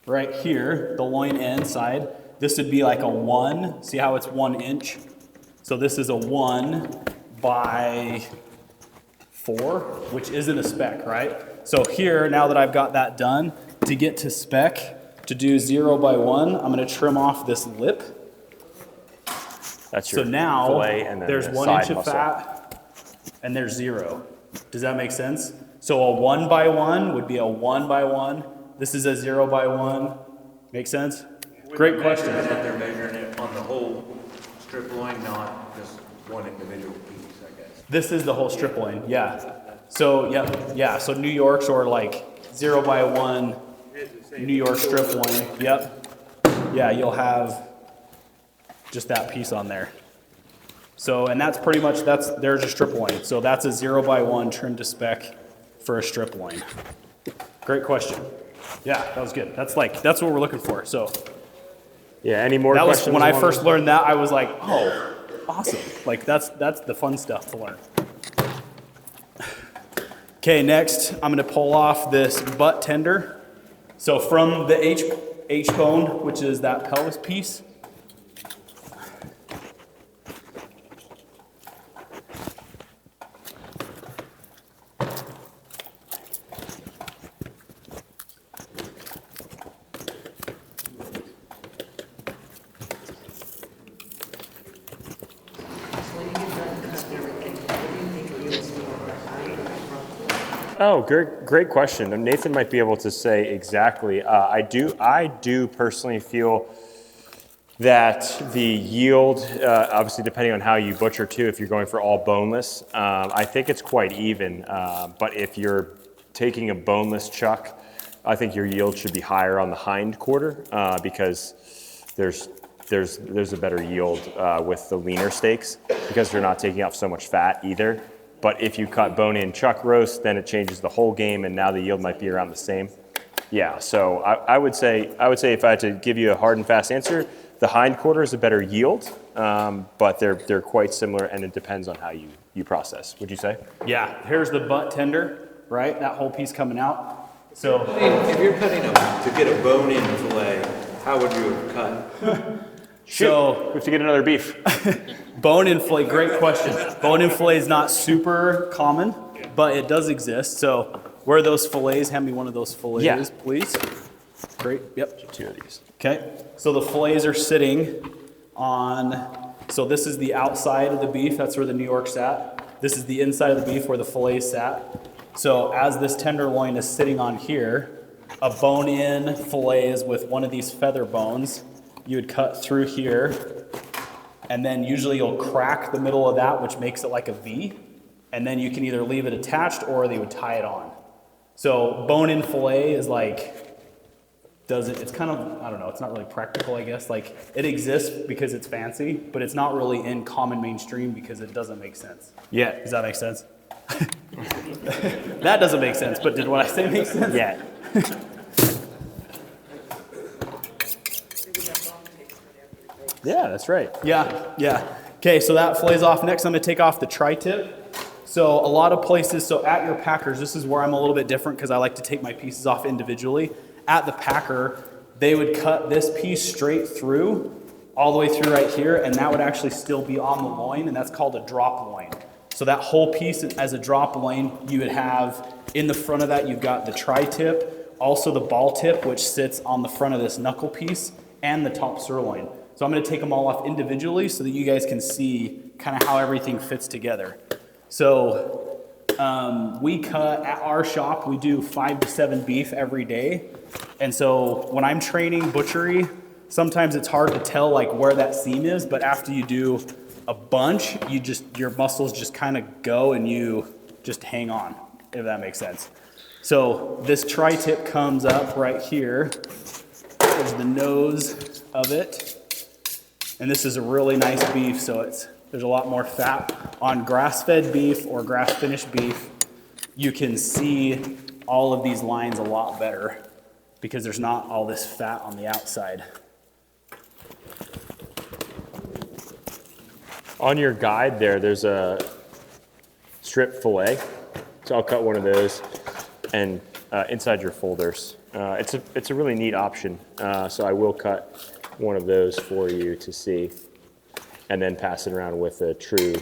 [SPEAKER 1] right here, the loin end side. This would be like a 1. See how it's 1 inch? So this is a 1 by 4, which isn't a spec, right? So here, now that I've got that done, to get to spec, to do 0 by 1, I'm gonna trim off this lip.
[SPEAKER 2] That's your
[SPEAKER 1] So now
[SPEAKER 2] fillet, and then
[SPEAKER 1] there's
[SPEAKER 2] the
[SPEAKER 1] 1
[SPEAKER 2] side
[SPEAKER 1] inch of
[SPEAKER 2] muscle.
[SPEAKER 1] fat and there's 0. Does that make sense? So a 1 by 1 would be a 1 by 1. This is a 0 by 1. Make sense? Great question.
[SPEAKER 3] That they're measuring it on the whole strip loin, not just one individual piece, I guess.
[SPEAKER 1] This is the whole strip loin, yeah. So, yeah, so New York's or like 0 by 1 New York strip loin, yep. Yeah, you'll have just that piece on there. So, and that's pretty much, there's a strip loin. So that's a 0 by 1 trim to spec for a strip loin. Great question. Yeah, that was good. That's what we're looking for. So
[SPEAKER 2] Yeah, any more
[SPEAKER 1] that was,
[SPEAKER 2] questions?
[SPEAKER 1] when I
[SPEAKER 2] along
[SPEAKER 1] first
[SPEAKER 2] those-
[SPEAKER 1] learned that, I was like, oh, awesome. Like that's the fun stuff to learn. Okay, next I'm gonna pull off this butt tender. So from the H bone, which is that pelvis piece,
[SPEAKER 4] When you get done cutting everything, what do you think yields more behind or front?
[SPEAKER 2] Oh, great question. And Nathan might be able to say exactly. I do personally feel that the yield, obviously depending on how you butcher too, if you're going for all boneless, I think it's quite even. But if you're taking a boneless chuck, I think your yield should be higher on the hind quarter because there's a better yield with the leaner steaks because they're not taking off so much fat either. But if you cut bone-in chuck roast, then it changes the whole game, and now the yield might be around the same. Yeah, so I would say if I had to give you a hard and fast answer, the hind quarter is a better yield, but they're quite similar, and it depends on how you process. Would you say?
[SPEAKER 1] yeah, here's the butt tender, right? That whole piece coming out. So
[SPEAKER 3] If you're cutting to get a bone-in fillet, how would you have cut?
[SPEAKER 1] So
[SPEAKER 2] We have to get another beef.
[SPEAKER 1] bone-in fillet, great question. Bone-in fillet is not super common, but it does exist. So where are those fillets? Hand me one of those fillets,
[SPEAKER 2] Yeah.
[SPEAKER 1] please. Great, yep.
[SPEAKER 2] 2 of these.
[SPEAKER 1] Okay, so the fillets are sitting on, so this is the outside of the beef, that's where the New York sat. This is the inside of the beef where the fillets sat. So as this tenderloin is sitting on here, a bone-in fillet is with one of these feather bones. You would cut through here, and then usually you'll crack the middle of that, which makes it like a V, and then you can either leave it attached or they would tie it on. So bone-in fillet is like, it's kind of, I don't know, it's not really practical, I guess. Like, it exists because it's fancy, but it's not really in common mainstream because it doesn't make sense.
[SPEAKER 2] Yeah.
[SPEAKER 1] Does that make sense? That doesn't make sense, but did what I say make sense?
[SPEAKER 2] Yeah. Yeah, that's right.
[SPEAKER 1] Yeah. Okay, so that fillets off. Next, I'm gonna take off the tri-tip. So a lot of places, so at your packers, this is where I'm a little bit different because I like to take my pieces off individually. At the packer, they would cut this piece straight through, all the way through right here, and that would actually still be on the loin, and that's called a drop loin. So that whole piece as a drop loin, you would have, in the front of that, you've got the tri-tip, also the ball tip, which sits on the front of this knuckle piece, and the top sirloin. So I'm gonna take them all off individually so that you guys can see kind of how everything fits together. So we cut, at our shop, we do 5 to 7 beef every day. And so when I'm training butchery, sometimes it's hard to tell like where that seam is, but after you do a bunch, your muscles just kind of go and you just hang on, if that makes sense. So this tri-tip comes up right here. There's the nose of it. And this is a really nice beef, so there's a lot more fat. On grass-fed beef or grass-finished beef, you can see all of these lines a lot better because there's not all this fat on the outside.
[SPEAKER 2] On your guide there's a strip fillet. So I'll cut one of those and inside your folders. It's a really neat option. So I will cut one of those for you to see and then pass it around with a true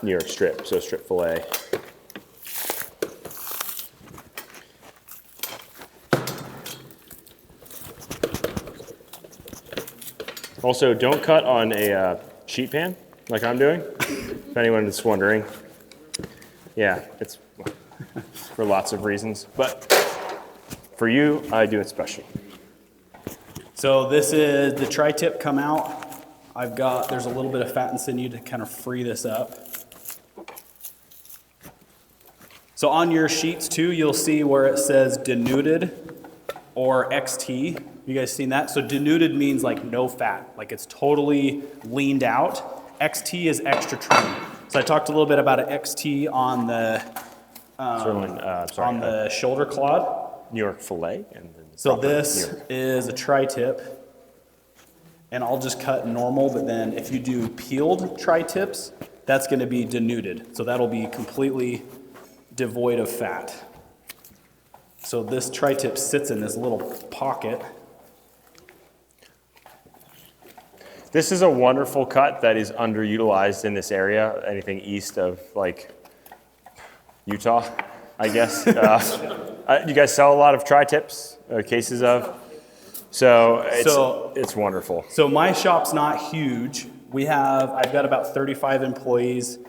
[SPEAKER 2] New York strip, so strip fillet. Also, don't cut on a sheet pan like I'm doing, if anyone is wondering. Yeah, it's for lots of reasons, but for you, I do it special.
[SPEAKER 1] So this is the tri-tip come out. There's a little bit of fat and sinew to kind of free this up. So on your sheets too, you'll see where it says denuded or XT. You guys seen that? So denuded means like no fat, like it's totally leaned out. XT is extra trim. So I talked a little bit about an XT on the the shoulder clod.
[SPEAKER 2] New York fillet. And then
[SPEAKER 1] So this is a tri-tip, and I'll just cut normal, but then if you do peeled tri-tips, that's gonna be denuded. So that'll be completely devoid of fat. So this tri-tip sits in this little pocket.
[SPEAKER 2] This is a wonderful cut that is underutilized in this area, anything east of like Utah, I guess. You guys sell a lot of tri-tips, cases of? So it's wonderful.
[SPEAKER 1] So my shop's not huge. I've got about 35 employees.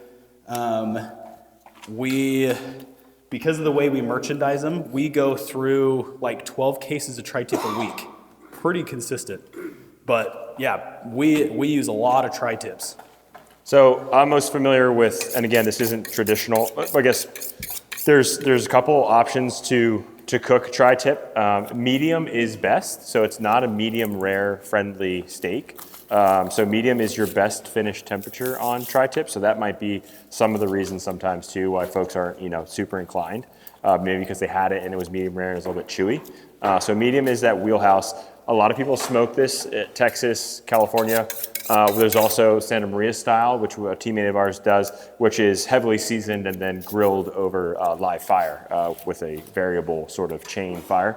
[SPEAKER 1] Because of the way we merchandise them, we go through like 12 cases of tri-tip a week. Pretty consistent. But yeah, we use a lot of tri-tips.
[SPEAKER 2] So I'm most familiar with, and again, this isn't traditional, but I guess there's a couple options to cook tri-tip. Medium is best, so it's not a medium rare friendly steak. So medium is your best finished temperature on tri-tip, so that might be some of the reasons sometimes too why folks aren't super inclined. Maybe because they had it and it was medium rare and it's a little bit chewy. So medium is that wheelhouse. A lot of people smoke this at Texas, California. There's also Santa Maria style, which a teammate of ours does, which is heavily seasoned and then grilled over live fire with a variable sort of chain fire,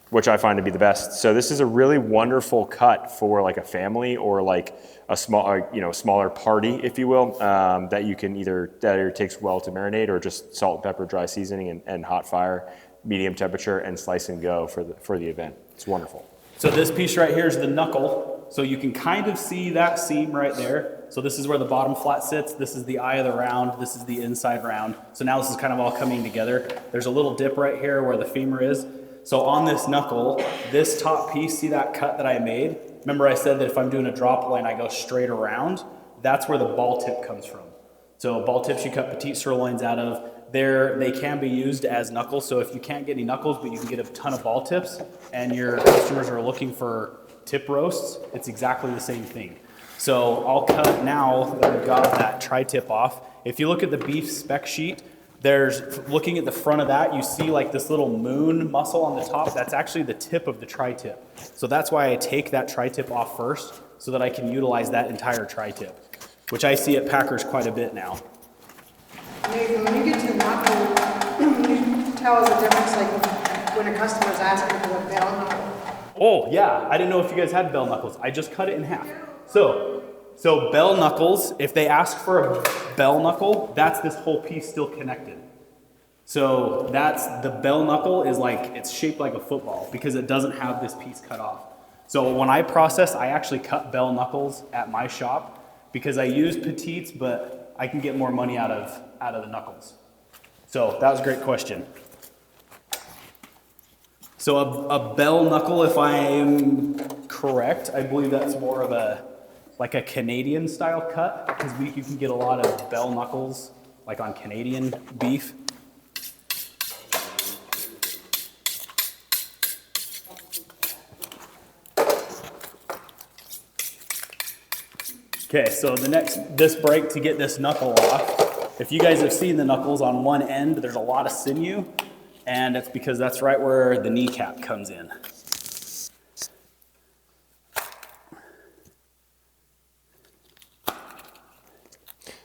[SPEAKER 2] which I find to be the best. So this is a really wonderful cut for like a family or like a smaller party, if you will, that you can that takes well to marinate or just salt and pepper, dry seasoning and hot fire, medium temperature, and slice and go for the event. It's wonderful.
[SPEAKER 1] So this piece right here is the knuckle. So you can kind of see that seam right there. So this is where the bottom flat sits. This is the eye of the round. This is the inside round. So now this is kind of all coming together. There's a little dip right here where the femur is. So on this knuckle, this top piece, see that cut that I made? Remember I said that if I'm doing a drop line, I go straight around? That's where the ball tip comes from. So ball tips you cut petite sirloins out of. They can be used as knuckles, so if you can't get any knuckles, but you can get a ton of ball tips, and your customers are looking for tip roasts, it's exactly the same thing. So I'll cut now that we've got that tri-tip off. If you look at the beef spec sheet, looking at the front of that, you see like this little moon muscle on the top. That's actually the tip of the tri-tip. So that's why I take that tri-tip off first, so that I can utilize that entire tri-tip, which I see at Packers quite a bit now.
[SPEAKER 8] Nathan, when you get to the knuckle, can you tell us the difference, like when a customer's asking for the bell knuckle?
[SPEAKER 1] Oh yeah, I didn't know if you guys had bell knuckles. I just cut it in half. So bell knuckles, if they ask for a bell knuckle, that's this whole piece still connected. So the bell knuckle is like, it's shaped like a football because it doesn't have this piece cut off. So when I process, I actually cut bell knuckles at my shop because I use petites, but I can get more money out of the knuckles. So that was a great question. So a bell knuckle, if I'm correct, I believe that's more of a Canadian style cut because you can get a lot of bell knuckles like on Canadian beef. Okay, so this break to get this knuckle off, if you guys have seen the knuckles on one end, there's a lot of sinew, and it's because that's right where the kneecap comes in.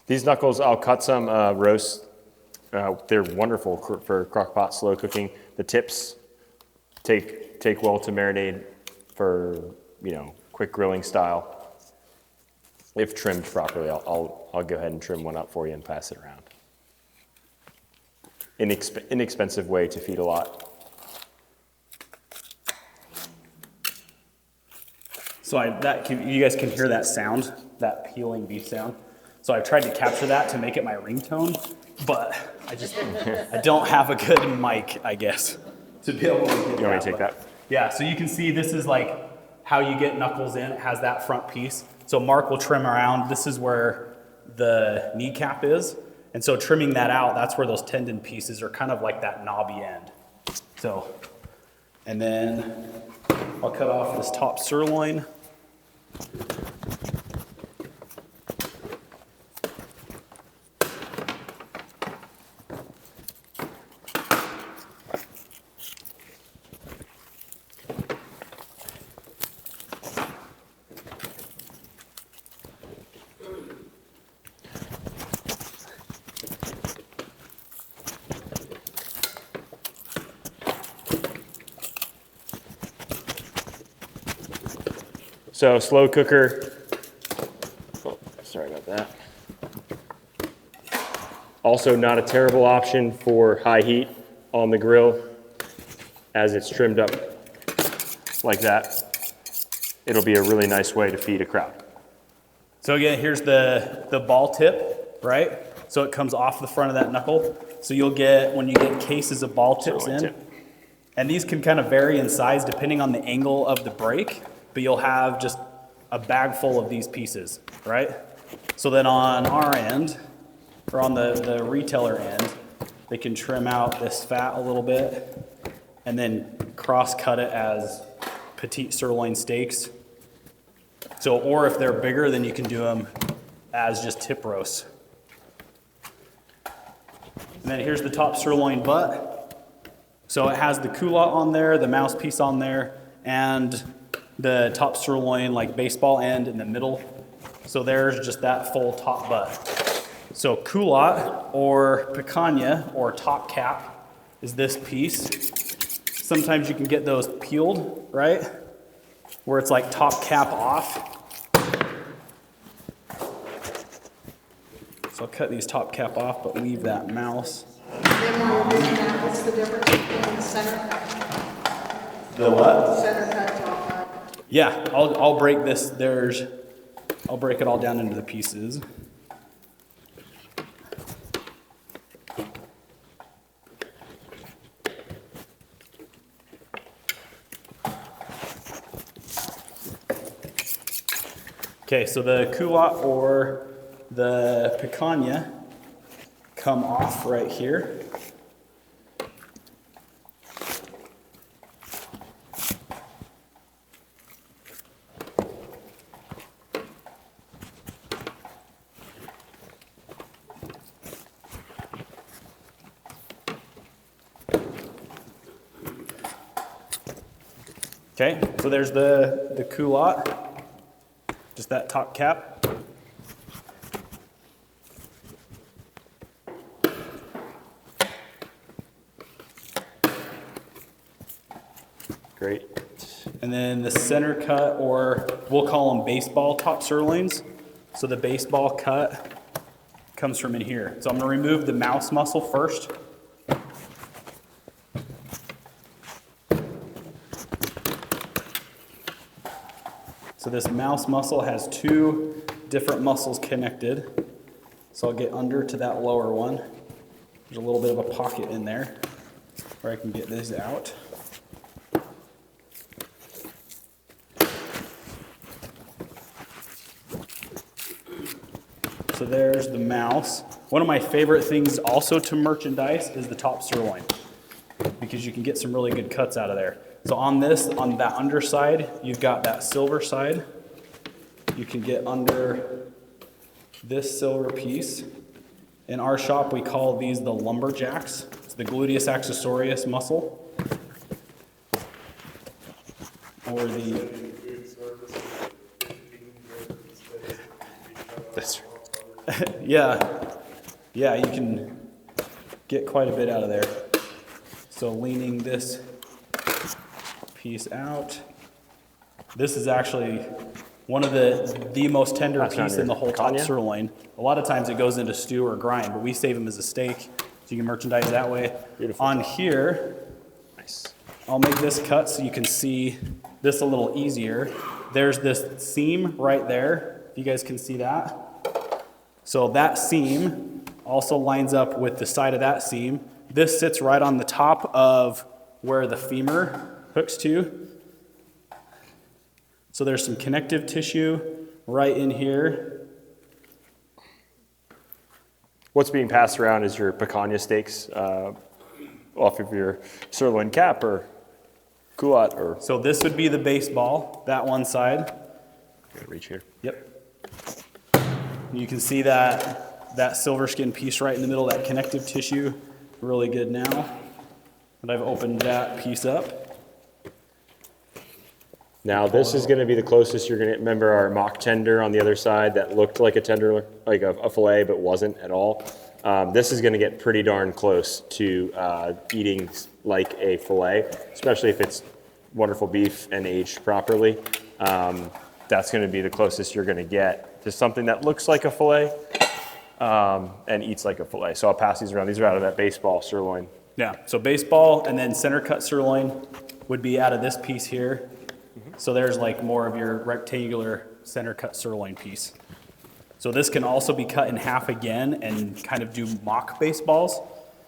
[SPEAKER 2] These knuckles, I'll cut some roast. They're wonderful for crock pot slow cooking. The tips take well to marinade for quick grilling style. If trimmed properly, I'll go ahead and trim one up for you and pass it around. Inexpensive way to feed a lot.
[SPEAKER 1] So you guys can hear that sound, that peeling beef sound. So I've tried to capture that to make it my ringtone, but I don't have a good mic, I guess, to be able to get that.
[SPEAKER 2] You want me to take that?
[SPEAKER 1] Yeah, so you can see this is like how you get knuckles in. It has that front piece. So Mark will trim around. This is where the kneecap is. And so trimming that out, that's where those tendon pieces are kind of like that knobby end. So, and then I'll cut off this top sirloin.
[SPEAKER 2] So slow cooker. Oh, sorry about that. Also not a terrible option for high heat on the grill as it's trimmed up like that. It'll be a really nice way to feed a crowd.
[SPEAKER 1] So again, here's the ball tip, right? So it comes off the front of that knuckle. So you'll get, when you get cases of ball tips
[SPEAKER 2] Sirloin
[SPEAKER 1] in,
[SPEAKER 2] tip.
[SPEAKER 1] and these can kind of vary in size depending on the angle of the break, but you'll have just a bag full of these pieces, right? So then on our end, or on the retailer end, they can trim out this fat a little bit and then cross cut it as petite sirloin steaks. So, or if they're bigger, then you can do them as just tip roasts. And then here's the top sirloin butt. So it has the culotte on there, the mouse piece on there, and the top sirloin like baseball end in the middle. So there's just that full top butt. So culotte or picanha or top cap is this piece. Sometimes you can get those peeled, right? Where it's like top cap off. So I'll cut these top cap off, but leave that mouse.
[SPEAKER 8] Then when you're doing that, what's the difference between the center cut?
[SPEAKER 1] The what?
[SPEAKER 8] Center cut, top cut?
[SPEAKER 1] Yeah, I'll break this. I'll break it all down into the pieces. Okay, so the culotte or the picanha come off right here. Okay, so there's the culotte, just that top cap.
[SPEAKER 2] Great.
[SPEAKER 1] And then the center cut, or we'll call them baseball top sirloins. So the baseball cut comes from in here. So I'm gonna remove the mouse muscle first. So this mouse muscle has two different muscles connected. So I'll get under to that lower one. There's a little bit of a pocket in there where I can get this out. So there's the mouse. One of my favorite things also to merchandise is the top sirloin, because you can get some really good cuts out of there. So on that underside, you've got that silver side. You can get under this silver piece. In our shop, we call these the lumberjacks. It's the gluteus accessorius muscle. Or the...
[SPEAKER 2] That's
[SPEAKER 1] Yeah, you can get quite a bit out of there. So leaning this piece out. This is actually one of the most tender
[SPEAKER 2] That's
[SPEAKER 1] piece in the whole top
[SPEAKER 2] picanha?
[SPEAKER 1] sirloin. A lot of times it goes into stew or grind, but we save them as a steak, so you can merchandise that way.
[SPEAKER 2] Beautiful.
[SPEAKER 1] On here,
[SPEAKER 2] nice.
[SPEAKER 1] I'll make this cut so you can see this a little easier. There's this seam right there, if you guys can see that. So that seam also lines up with the side of that seam. This sits right on the top of where the femur hooks to. So there's some connective tissue right in here.
[SPEAKER 2] What's being passed around is your picanha steaks off of your sirloin cap or culotte or...
[SPEAKER 1] So this would be the baseball, that one side.
[SPEAKER 2] Gotta reach here.
[SPEAKER 1] Yep. You can see that silver skin piece right in the middle, that connective tissue, really good now. And I've opened that piece up.
[SPEAKER 2] Now this is going to be the closest you're going to remember our mock tender on the other side that looked like a tender, like a fillet, but wasn't at all. This is going to get pretty darn close to eating like a fillet, especially if it's wonderful beef and aged properly. that's going to be the closest you're going to get to something that looks like a fillet and eats like a fillet. So I'll pass these around. These are out of that baseball sirloin.
[SPEAKER 1] Yeah, so baseball and then center cut sirloin would be out of this piece here. So there's like more of your rectangular center cut sirloin piece. So this can also be cut in half again and kind of do mock baseballs.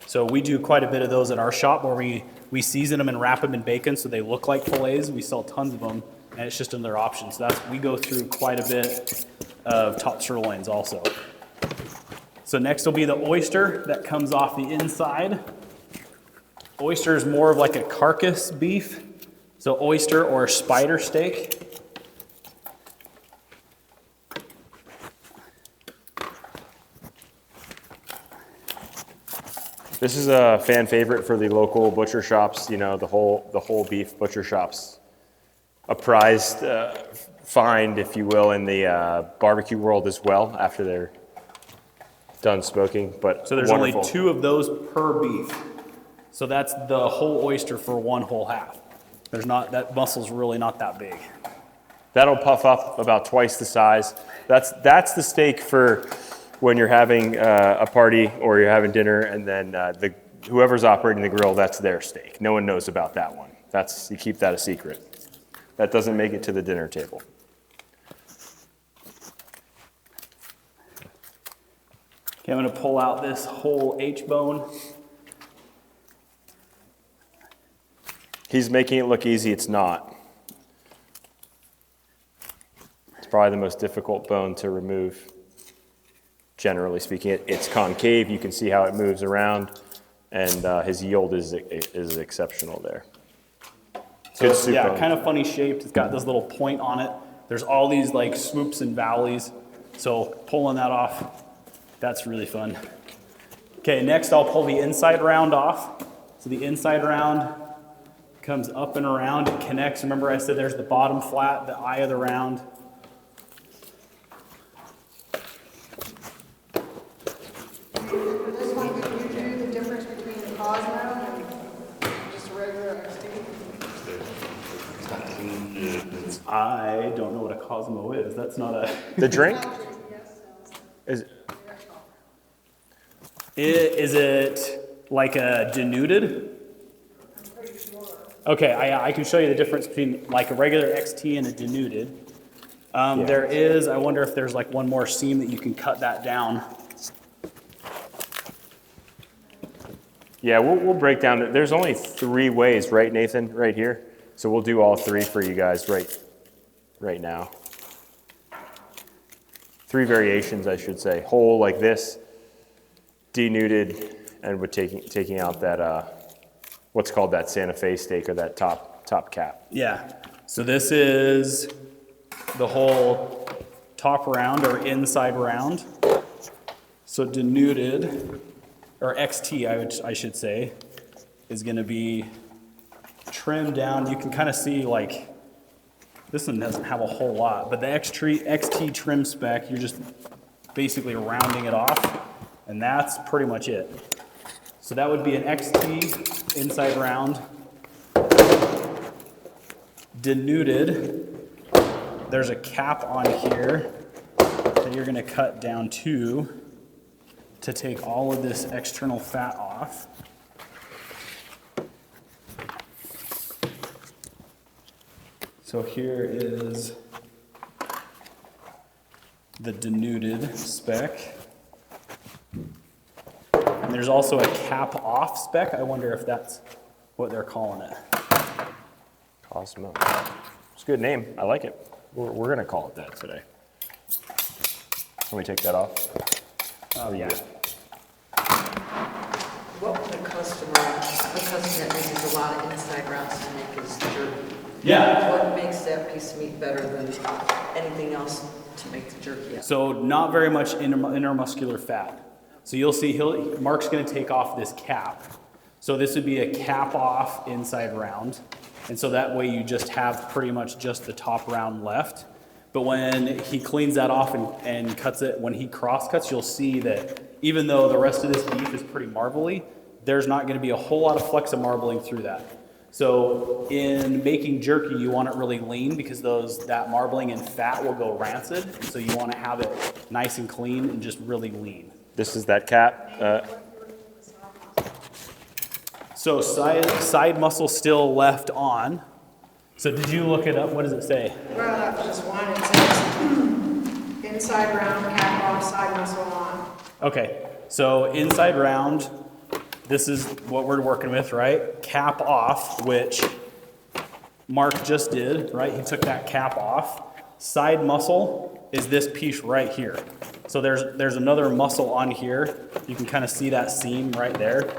[SPEAKER 1] So we do quite a bit of those at our shop where we season them and wrap them in bacon so they look like fillets. We sell tons of them, and it's just another option. So we go through quite a bit of top sirloins also. So next will be the oyster that comes off the inside. Oyster is more of like a carcass beef. So oyster or spider steak.
[SPEAKER 2] This is a fan favorite for the local butcher shops, you know, the whole beef butcher shops. A prized find, if you will, in the barbecue world as well after they're done smoking. But
[SPEAKER 1] So there's
[SPEAKER 2] wonderful.
[SPEAKER 1] only 2 of those per beef. So that's the whole oyster for one whole half. That muscle's really not that big.
[SPEAKER 2] That'll puff up about twice the size. That's the steak for when you're having a party or you're having dinner, and then whoever's operating the grill, that's their steak. No one knows about that one. You keep that a secret. That doesn't make it to the dinner table.
[SPEAKER 1] Okay, I'm gonna pull out this whole H-bone.
[SPEAKER 2] He's making it look easy. It's not. It's probably the most difficult bone to remove. Generally speaking, it's concave. You can see how it moves around, and his yield is exceptional there.
[SPEAKER 1] So
[SPEAKER 2] Good soup bone.
[SPEAKER 1] kind of funny shaped. It's got this little point on it. There's all these like swoops and valleys. So pulling that off, that's really fun. Okay, next I'll pull the inside round off. So the inside round comes up and around, it connects. Remember I said there's the bottom flat, the eye of the round.
[SPEAKER 8] This one, can you do the difference between the Cosmo and just a regular XT?
[SPEAKER 1] I don't know what a Cosmo is. That's not a...
[SPEAKER 2] The drink? Is
[SPEAKER 1] Is it like a denuded? Okay, I can show you the difference between like a regular XT and a denuded. There is, I wonder if there's like one more seam that you can cut that down.
[SPEAKER 2] Yeah, we'll break down. There's only 3 ways, right, Nathan? Right here. So we'll do all 3 for you guys right now. 3 variations, I should say. Whole like this, denuded, and with taking out that what's called that Santa Fe steak, or that top cap.
[SPEAKER 1] Yeah, so this is the whole top round or inside round. So denuded, or XT I should say, is gonna be trimmed down. You can kind of see like, this one doesn't have a whole lot, but the XT trim spec, you're just basically rounding it off, and that's pretty much it. So that would be an XT inside round. Denuded, there's a cap on here that you're gonna cut down to take all of this external fat off. So here is the denuded spec. And there's also a cap off spec. I wonder if that's what they're calling it.
[SPEAKER 2] Cosmo. It's a good name. I like it. We're going to call it that today. Can we take that off?
[SPEAKER 1] Oh yeah.
[SPEAKER 4] What would a customer that uses a lot of inside rounds to make his jerky?
[SPEAKER 1] Yeah.
[SPEAKER 4] What makes that piece of meat better than anything else to make the jerky out?
[SPEAKER 1] So not very much intermuscular fat. So you'll see Mark's going to take off this cap. So this would be a cap off inside round. And so that way you just have pretty much just the top round left. But when he cleans that off and cuts it, when he cross cuts, you'll see that even though the rest of this beef is pretty marbly, there's not going to be a whole lot of flex of marbling through that. So in making jerky, you want it really lean because that marbling and fat will go rancid. So you want to have it nice and clean and just really lean.
[SPEAKER 2] This is that cap.
[SPEAKER 1] So side muscle still left on. So did you look it up? What does it say?
[SPEAKER 8] Well, that's just one. It says inside round, cap off, side muscle on.
[SPEAKER 1] Okay, so inside round, this is what we're working with, right? Cap off, which Mark just did, right? He took that cap off. Side muscle is this piece right here. So there's another muscle on here. You can kind of see that seam right there.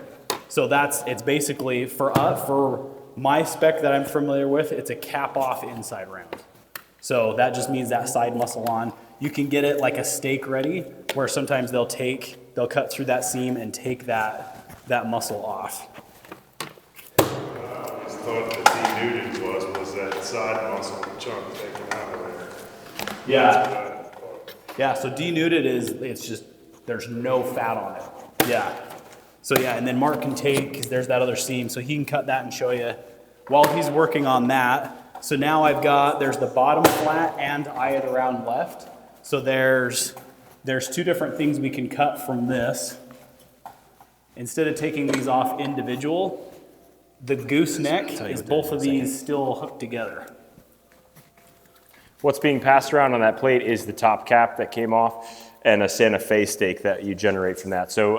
[SPEAKER 1] So it's basically, for my spec that I'm familiar with, it's a cap off inside round. So that just means that side muscle on. You can get it like a steak ready, where sometimes they'll cut through that seam and take that muscle off.
[SPEAKER 5] I always thought that denuded was that side muscle chunk taken out of there.
[SPEAKER 1] Yeah. Yeah, so denuded it's just, there's no fat on it. Yeah. So yeah, and then Mark can take, because there's that other seam, so he can cut that and show you while he's working on that. So now there's the bottom flat and eye of the round left. So there's two different things we can cut from this. Instead of taking these off individual, the gooseneck is both of these still hooked together.
[SPEAKER 2] What's being passed around on that plate is the top cap that came off and a Santa Fe steak that you generate from that. So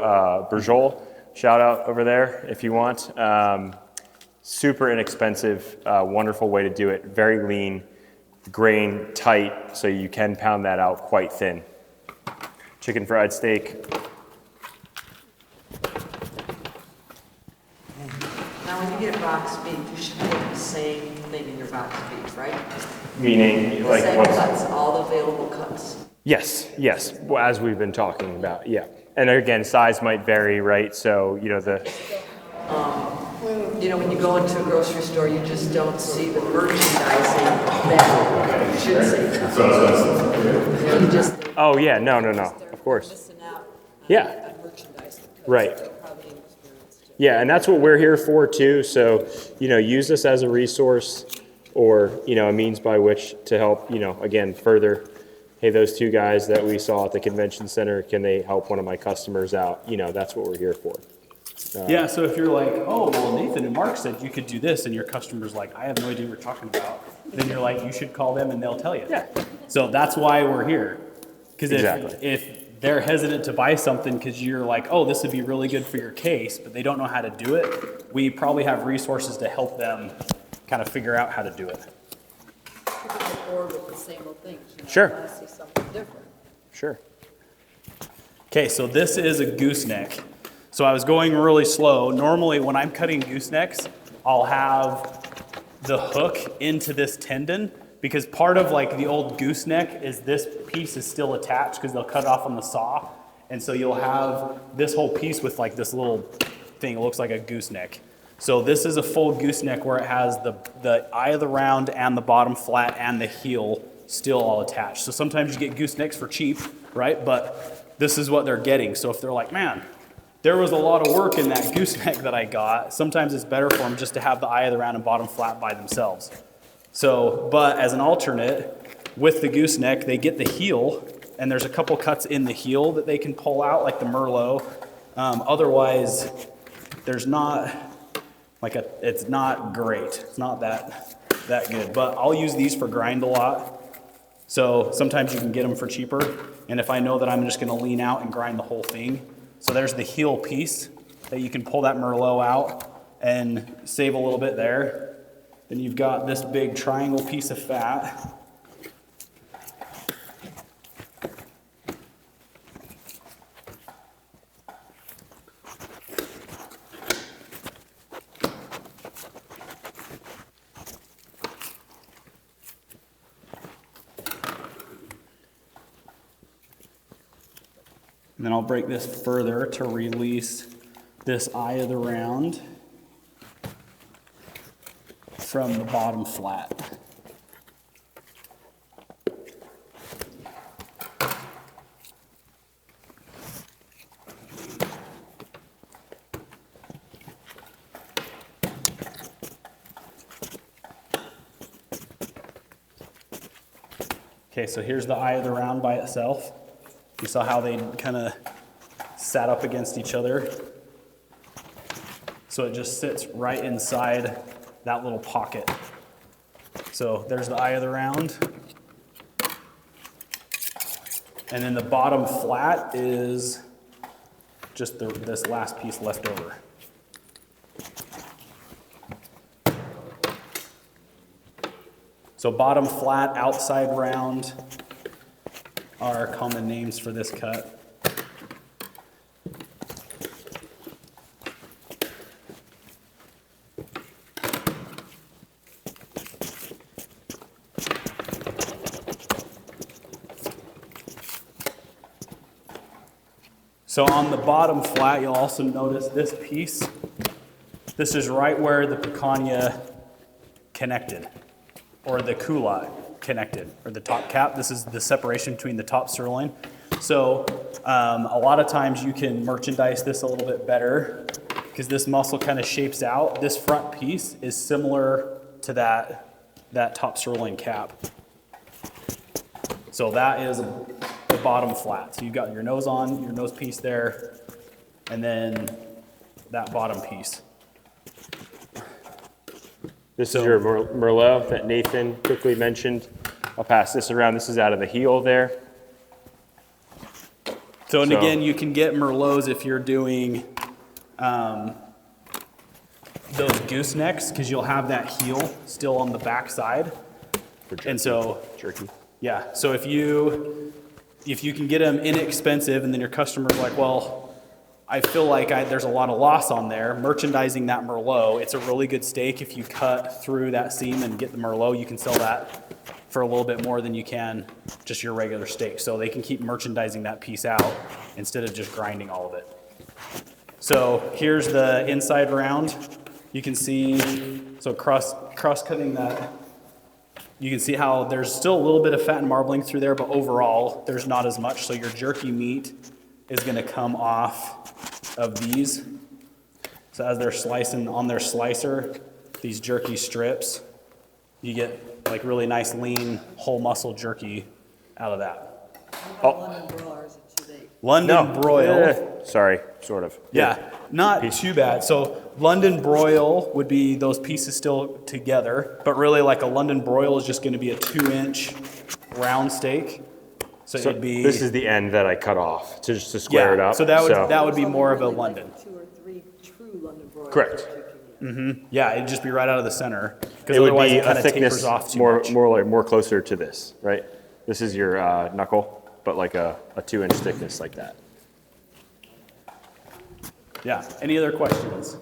[SPEAKER 2] Berjol, shout out over there if you want. Super inexpensive, wonderful way to do it. Very lean, grain tight, so you can pound that out quite thin. Chicken fried steak.
[SPEAKER 4] Now, when you get box beef, you should put the same thing in your box beef, right?
[SPEAKER 2] Meaning, like
[SPEAKER 4] Same
[SPEAKER 2] what's...
[SPEAKER 4] cuts, all the available cuts.
[SPEAKER 2] Yes, well, as we've been talking about, yeah. And again, size might vary, right? So,
[SPEAKER 4] When you go into a grocery store, you just don't see the merchandising that you should see. You just
[SPEAKER 2] oh yeah, no, of course.
[SPEAKER 4] missing out on
[SPEAKER 2] Yeah.
[SPEAKER 4] merchandising.
[SPEAKER 2] Right.
[SPEAKER 4] Probably inexperienced too.
[SPEAKER 2] Yeah, and that's what we're here for too. So, use this as a resource or, a means by which to help, again, further, hey, those two guys that we saw at the convention center, can they help one of my customers out? That's what we're here for.
[SPEAKER 1] Yeah, so if you're like, oh, well, Nathan and Mark said you could do this, and your customer's like, I have no idea what you're talking about, then you're like, you should call them and they'll tell you.
[SPEAKER 2] Yeah.
[SPEAKER 1] So that's why we're here. Because
[SPEAKER 2] Exactly.
[SPEAKER 1] if they're hesitant to buy something because you're like, oh, this would be really good for your case, but they don't know how to do it, we probably have resources to help them kind of figure out how to do it.
[SPEAKER 7] People get bored with the same old things.
[SPEAKER 2] Sure.
[SPEAKER 7] Want to see something different.
[SPEAKER 2] Sure.
[SPEAKER 1] Okay, so this is a gooseneck. So I was going really slow. Normally when I'm cutting goosenecks, I'll have the hook into this tendon because part of like the old gooseneck is this piece is still attached because they'll cut it off on the saw. And so you'll have this whole piece with like this little thing. It looks like a gooseneck. So this is a full gooseneck where it has the eye of the round and the bottom flat and the heel still all attached. So sometimes you get goosenecks for cheap, right? But this is what they're getting. So if they're like, man, there was a lot of work in that gooseneck that I got, sometimes it's better for them just to have the eye of the round and bottom flat by themselves. So, but as an alternate, with the gooseneck, they get the heel, and there's a couple cuts in the heel that they can pull out, like the Merlot. Otherwise, there's not, it's not great. It's not that good. But I'll use these for grind a lot. So sometimes you can get them for cheaper. And if I know that I'm just going to lean out and grind the whole thing, so there's the heel piece that you can pull that Merlot out and save a little bit there. Then you've got this big triangle piece of fat. And then I'll break this further to release this eye of the round from the bottom flat. Okay, so here's the eye of the round by itself. You saw how they kind of sat up against each other. So it just sits right inside that little pocket. So there's the eye of the round. And then the bottom flat is just this last piece left over. So bottom flat, outside round are common names for this cut. So on the bottom flat, you'll also notice this piece. This is right where the picanha connected, or the culotte connected, or the top cap. This is the separation between the top sirloin. So a lot of times you can merchandise this a little bit better because this muscle kind of shapes out. This front piece is similar to that top sirloin cap. So that is the bottom flat. So you've got your nose piece there, and then that bottom piece.
[SPEAKER 2] This is your Merlot that Nathan quickly mentioned. I'll pass this around. This is out of the heel there.
[SPEAKER 1] So, and again, you can get Merlots if you're doing those goosenecks, because you'll have that heel still on the back side. And so,
[SPEAKER 2] Jerky.
[SPEAKER 1] yeah, so if you can get them inexpensive and then your customer's like, well, I feel like there's a lot of loss on there, merchandising that Merlot, it's a really good steak. If you cut through that seam and get the Merlot, you can sell that for a little bit more than you can just your regular steak. So they can keep merchandising that piece out instead of just grinding all of it. So here's the inside round. You can see, so cross-cutting that, you can see how there's still a little bit of fat and marbling through there, but overall, there's not as much. So your jerky meat is gonna come off of these. So as they're slicing on their slicer, these jerky strips, you get like really nice, lean, whole muscle jerky out of that.
[SPEAKER 4] London broil, or is it too late?
[SPEAKER 1] London broil.
[SPEAKER 2] Sorry, sort of.
[SPEAKER 1] Yeah, not too bad. So London broil would be those pieces still together, but really like a London broil is just gonna be a 2-inch round steak. So
[SPEAKER 2] So
[SPEAKER 1] it'd be,
[SPEAKER 2] this is the end that I cut off to just to square it
[SPEAKER 1] yeah,
[SPEAKER 2] up.
[SPEAKER 1] so that would be more of a
[SPEAKER 4] Really like
[SPEAKER 1] London.
[SPEAKER 4] 2 or 3 true London broils.
[SPEAKER 2] Correct.
[SPEAKER 4] that you can use.
[SPEAKER 1] Yeah, it'd just be right out of the center, because
[SPEAKER 2] It would
[SPEAKER 1] otherwise
[SPEAKER 2] be
[SPEAKER 1] it kind
[SPEAKER 2] a
[SPEAKER 1] of
[SPEAKER 2] thickness
[SPEAKER 1] tapers off too
[SPEAKER 2] more
[SPEAKER 1] much.
[SPEAKER 2] more closer to this, right? This is your knuckle, but like a 2-inch thickness like that.
[SPEAKER 1] Yeah, any other questions?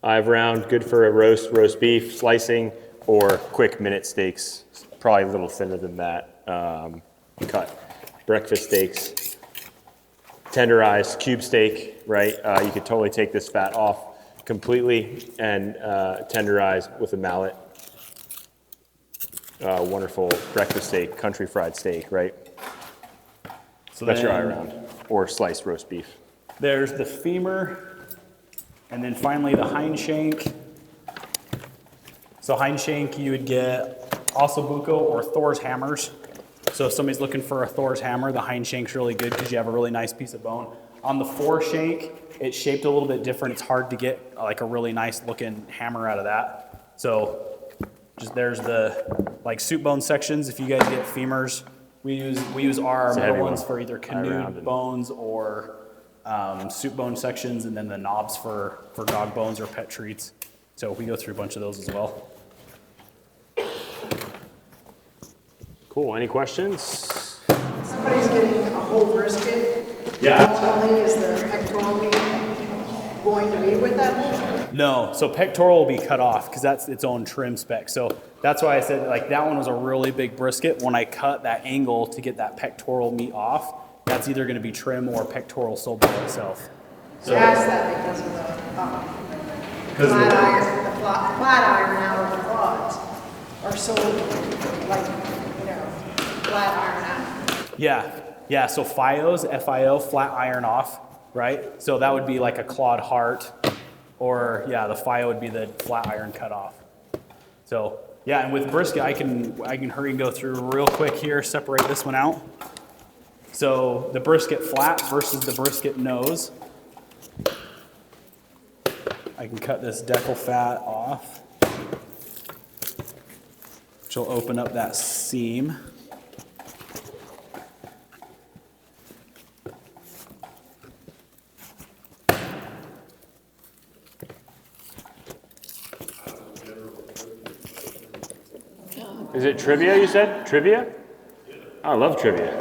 [SPEAKER 2] I've round, good for a roast beef, slicing, or quick minute steaks. Probably a little thinner than that. Cut. Breakfast steaks. Tenderized cube steak, right? You could totally take this fat off completely and tenderize with a mallet. Wonderful breakfast steak, country fried steak, right?
[SPEAKER 1] So
[SPEAKER 2] That's your eye
[SPEAKER 1] then
[SPEAKER 2] round. Or sliced roast beef.
[SPEAKER 1] there's the femur, and then finally the hind shank. So hind shank, you would get ossobuco or Thor's hammers. So if somebody's looking for a Thor's hammer, the hind shank's really good because you have a really nice piece of bone. On the fore shank, it's shaped a little bit different. It's hard to get like a really nice looking hammer out of that. So just there's the like soup bone sections. If you guys get femurs, we use our
[SPEAKER 2] It's a heavy
[SPEAKER 1] middle ones
[SPEAKER 2] one.
[SPEAKER 1] for either
[SPEAKER 2] Eye round
[SPEAKER 1] canoe
[SPEAKER 2] and-
[SPEAKER 1] bones or soup bone sections, and then the knobs for dog bones or pet treats. So we go through a bunch of those as well.
[SPEAKER 2] Cool. Any questions?
[SPEAKER 8] Somebody's getting a whole brisket.
[SPEAKER 1] Yeah.
[SPEAKER 8] Not only is the pectoral meat going to be with that?
[SPEAKER 1] No, so pectoral will be cut off because that's its own trim spec. So that's why I said like that one was a really big brisket. When I cut that angle to get that pectoral meat off, that's either going to be trim or pectoral sold by itself.
[SPEAKER 8] I asked that because of the flat iron out of the rods are sold like, flat iron out.
[SPEAKER 1] Yeah. So FIOs, FIO, flat iron off, right? So that would be like a clawed heart, or the FIO would be the flat iron cut off. So Yeah, and with brisket, I can hurry and go through real quick here, separate this one out. So the brisket flat versus the brisket nose. I can cut this deckle fat off, which will open up that seam.
[SPEAKER 2] Is it trivia, you said? Trivia? I love trivia.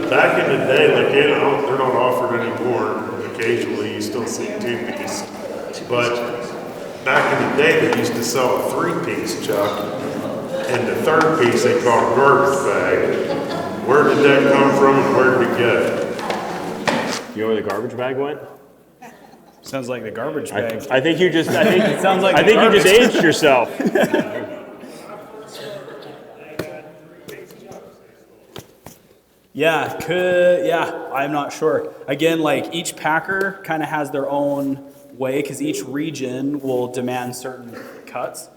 [SPEAKER 5] Back in the day, like they're not offered anymore. Occasionally, you still see 2-piece. But back in the day, they used to sell a 3-piece, Chuck. And the 3rd piece they called a garbage bag. Where did that come from and where did it go?
[SPEAKER 2] You know where the garbage bag went?
[SPEAKER 1] Sounds like the garbage bag.
[SPEAKER 2] I think you just, I think,
[SPEAKER 1] It sounds like
[SPEAKER 2] I think you just aged yourself.
[SPEAKER 1] Yeah, I'm not sure. Again, like each packer kind of has their own way because each region will demand certain cuts.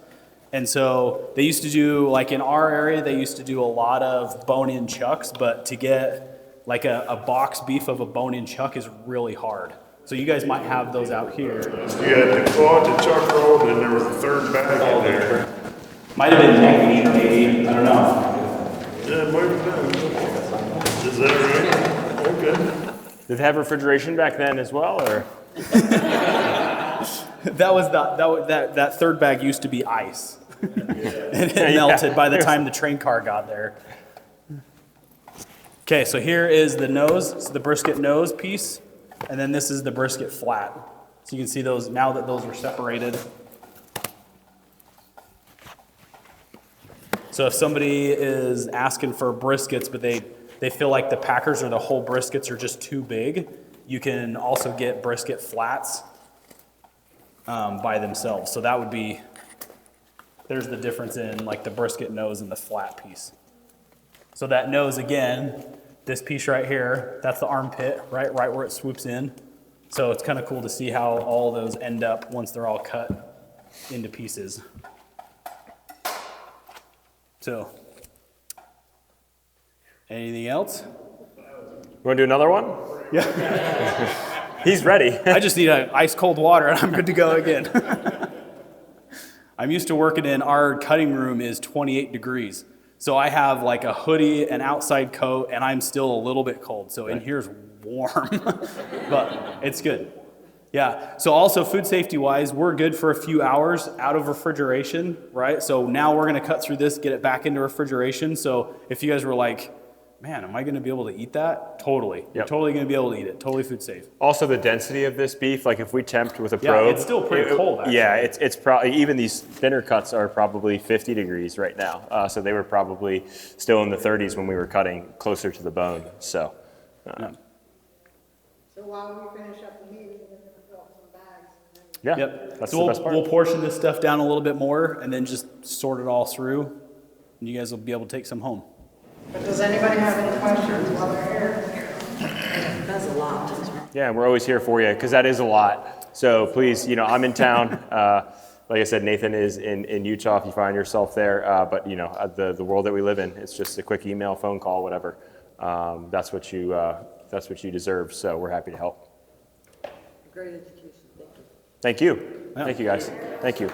[SPEAKER 1] And so they used to do, like in our area, they used to do a lot of bone-in chucks, but to get like a box beef of a bone-in chuck is really hard. So you guys might have those out here.
[SPEAKER 5] You had the claw, the chuck roll, and then there was a 3rd bag in there.
[SPEAKER 1] Might have been neck meat, maybe, I don't know.
[SPEAKER 5] Yeah, it might have been. Is that right? Okay.
[SPEAKER 2] Did they have refrigeration back then as well, or?
[SPEAKER 1] That 3rd bag used to be ice. And it melted by the time the train car got there. Okay, so here is the nose, so the brisket nose piece, and then this is the brisket flat. So you can see those, now that those are separated. So if somebody is asking for briskets, but they feel like the packers or the whole briskets are just too big, you can also get brisket flats by themselves. So that would be, there's the difference in like the brisket nose and the flat piece. So that nose, again, this piece right here, that's the armpit, right where it swoops in. So it's kind of cool to see how all those end up once they're all cut into pieces. So, anything else?
[SPEAKER 2] You want to do another one?
[SPEAKER 1] Yeah.
[SPEAKER 2] He's ready.
[SPEAKER 1] I just need ice cold water and I'm good to go again. I'm used to working in, our cutting room is 28 degrees. So I have like a hoodie, an outside coat, and I'm still a little bit cold. So in here's warm, but it's good. Yeah, so also food safety wise, we're good for a few hours out of refrigeration, right? So now we're gonna cut through this, get it back into refrigeration. So if you guys were like, man, am I gonna be able to eat that? Totally, you're totally gonna be able to eat it, totally food safe.
[SPEAKER 2] Also the density of this beef, like if we temped with a probe.
[SPEAKER 1] Yeah, it's still pretty cold actually.
[SPEAKER 2] Yeah, it's probably, even these thinner cuts are probably 50 degrees right now. So they were probably still in the 30s when we were cutting closer to the bone, so.
[SPEAKER 8] So while we finish up the meat, we're gonna fill up some bags. And then
[SPEAKER 2] Yeah,
[SPEAKER 1] Yep.
[SPEAKER 2] that's
[SPEAKER 1] So
[SPEAKER 2] the best part.
[SPEAKER 1] we'll portion this stuff down a little bit more and then just sort it all through. And you guys will be able to take some home.
[SPEAKER 8] But does anybody have any questions while they're here?
[SPEAKER 4] That's a lot.
[SPEAKER 2] Yeah, we're always here for you because that is a lot. So please, I'm in town. Like I said, Nathan is in Utah if you find yourself there. But the world that we live in, it's just a quick email, phone call, whatever. That's what you deserve. So we're happy to help.
[SPEAKER 4] Great education, thank you.
[SPEAKER 2] Thank you. Thank you guys. Thank you.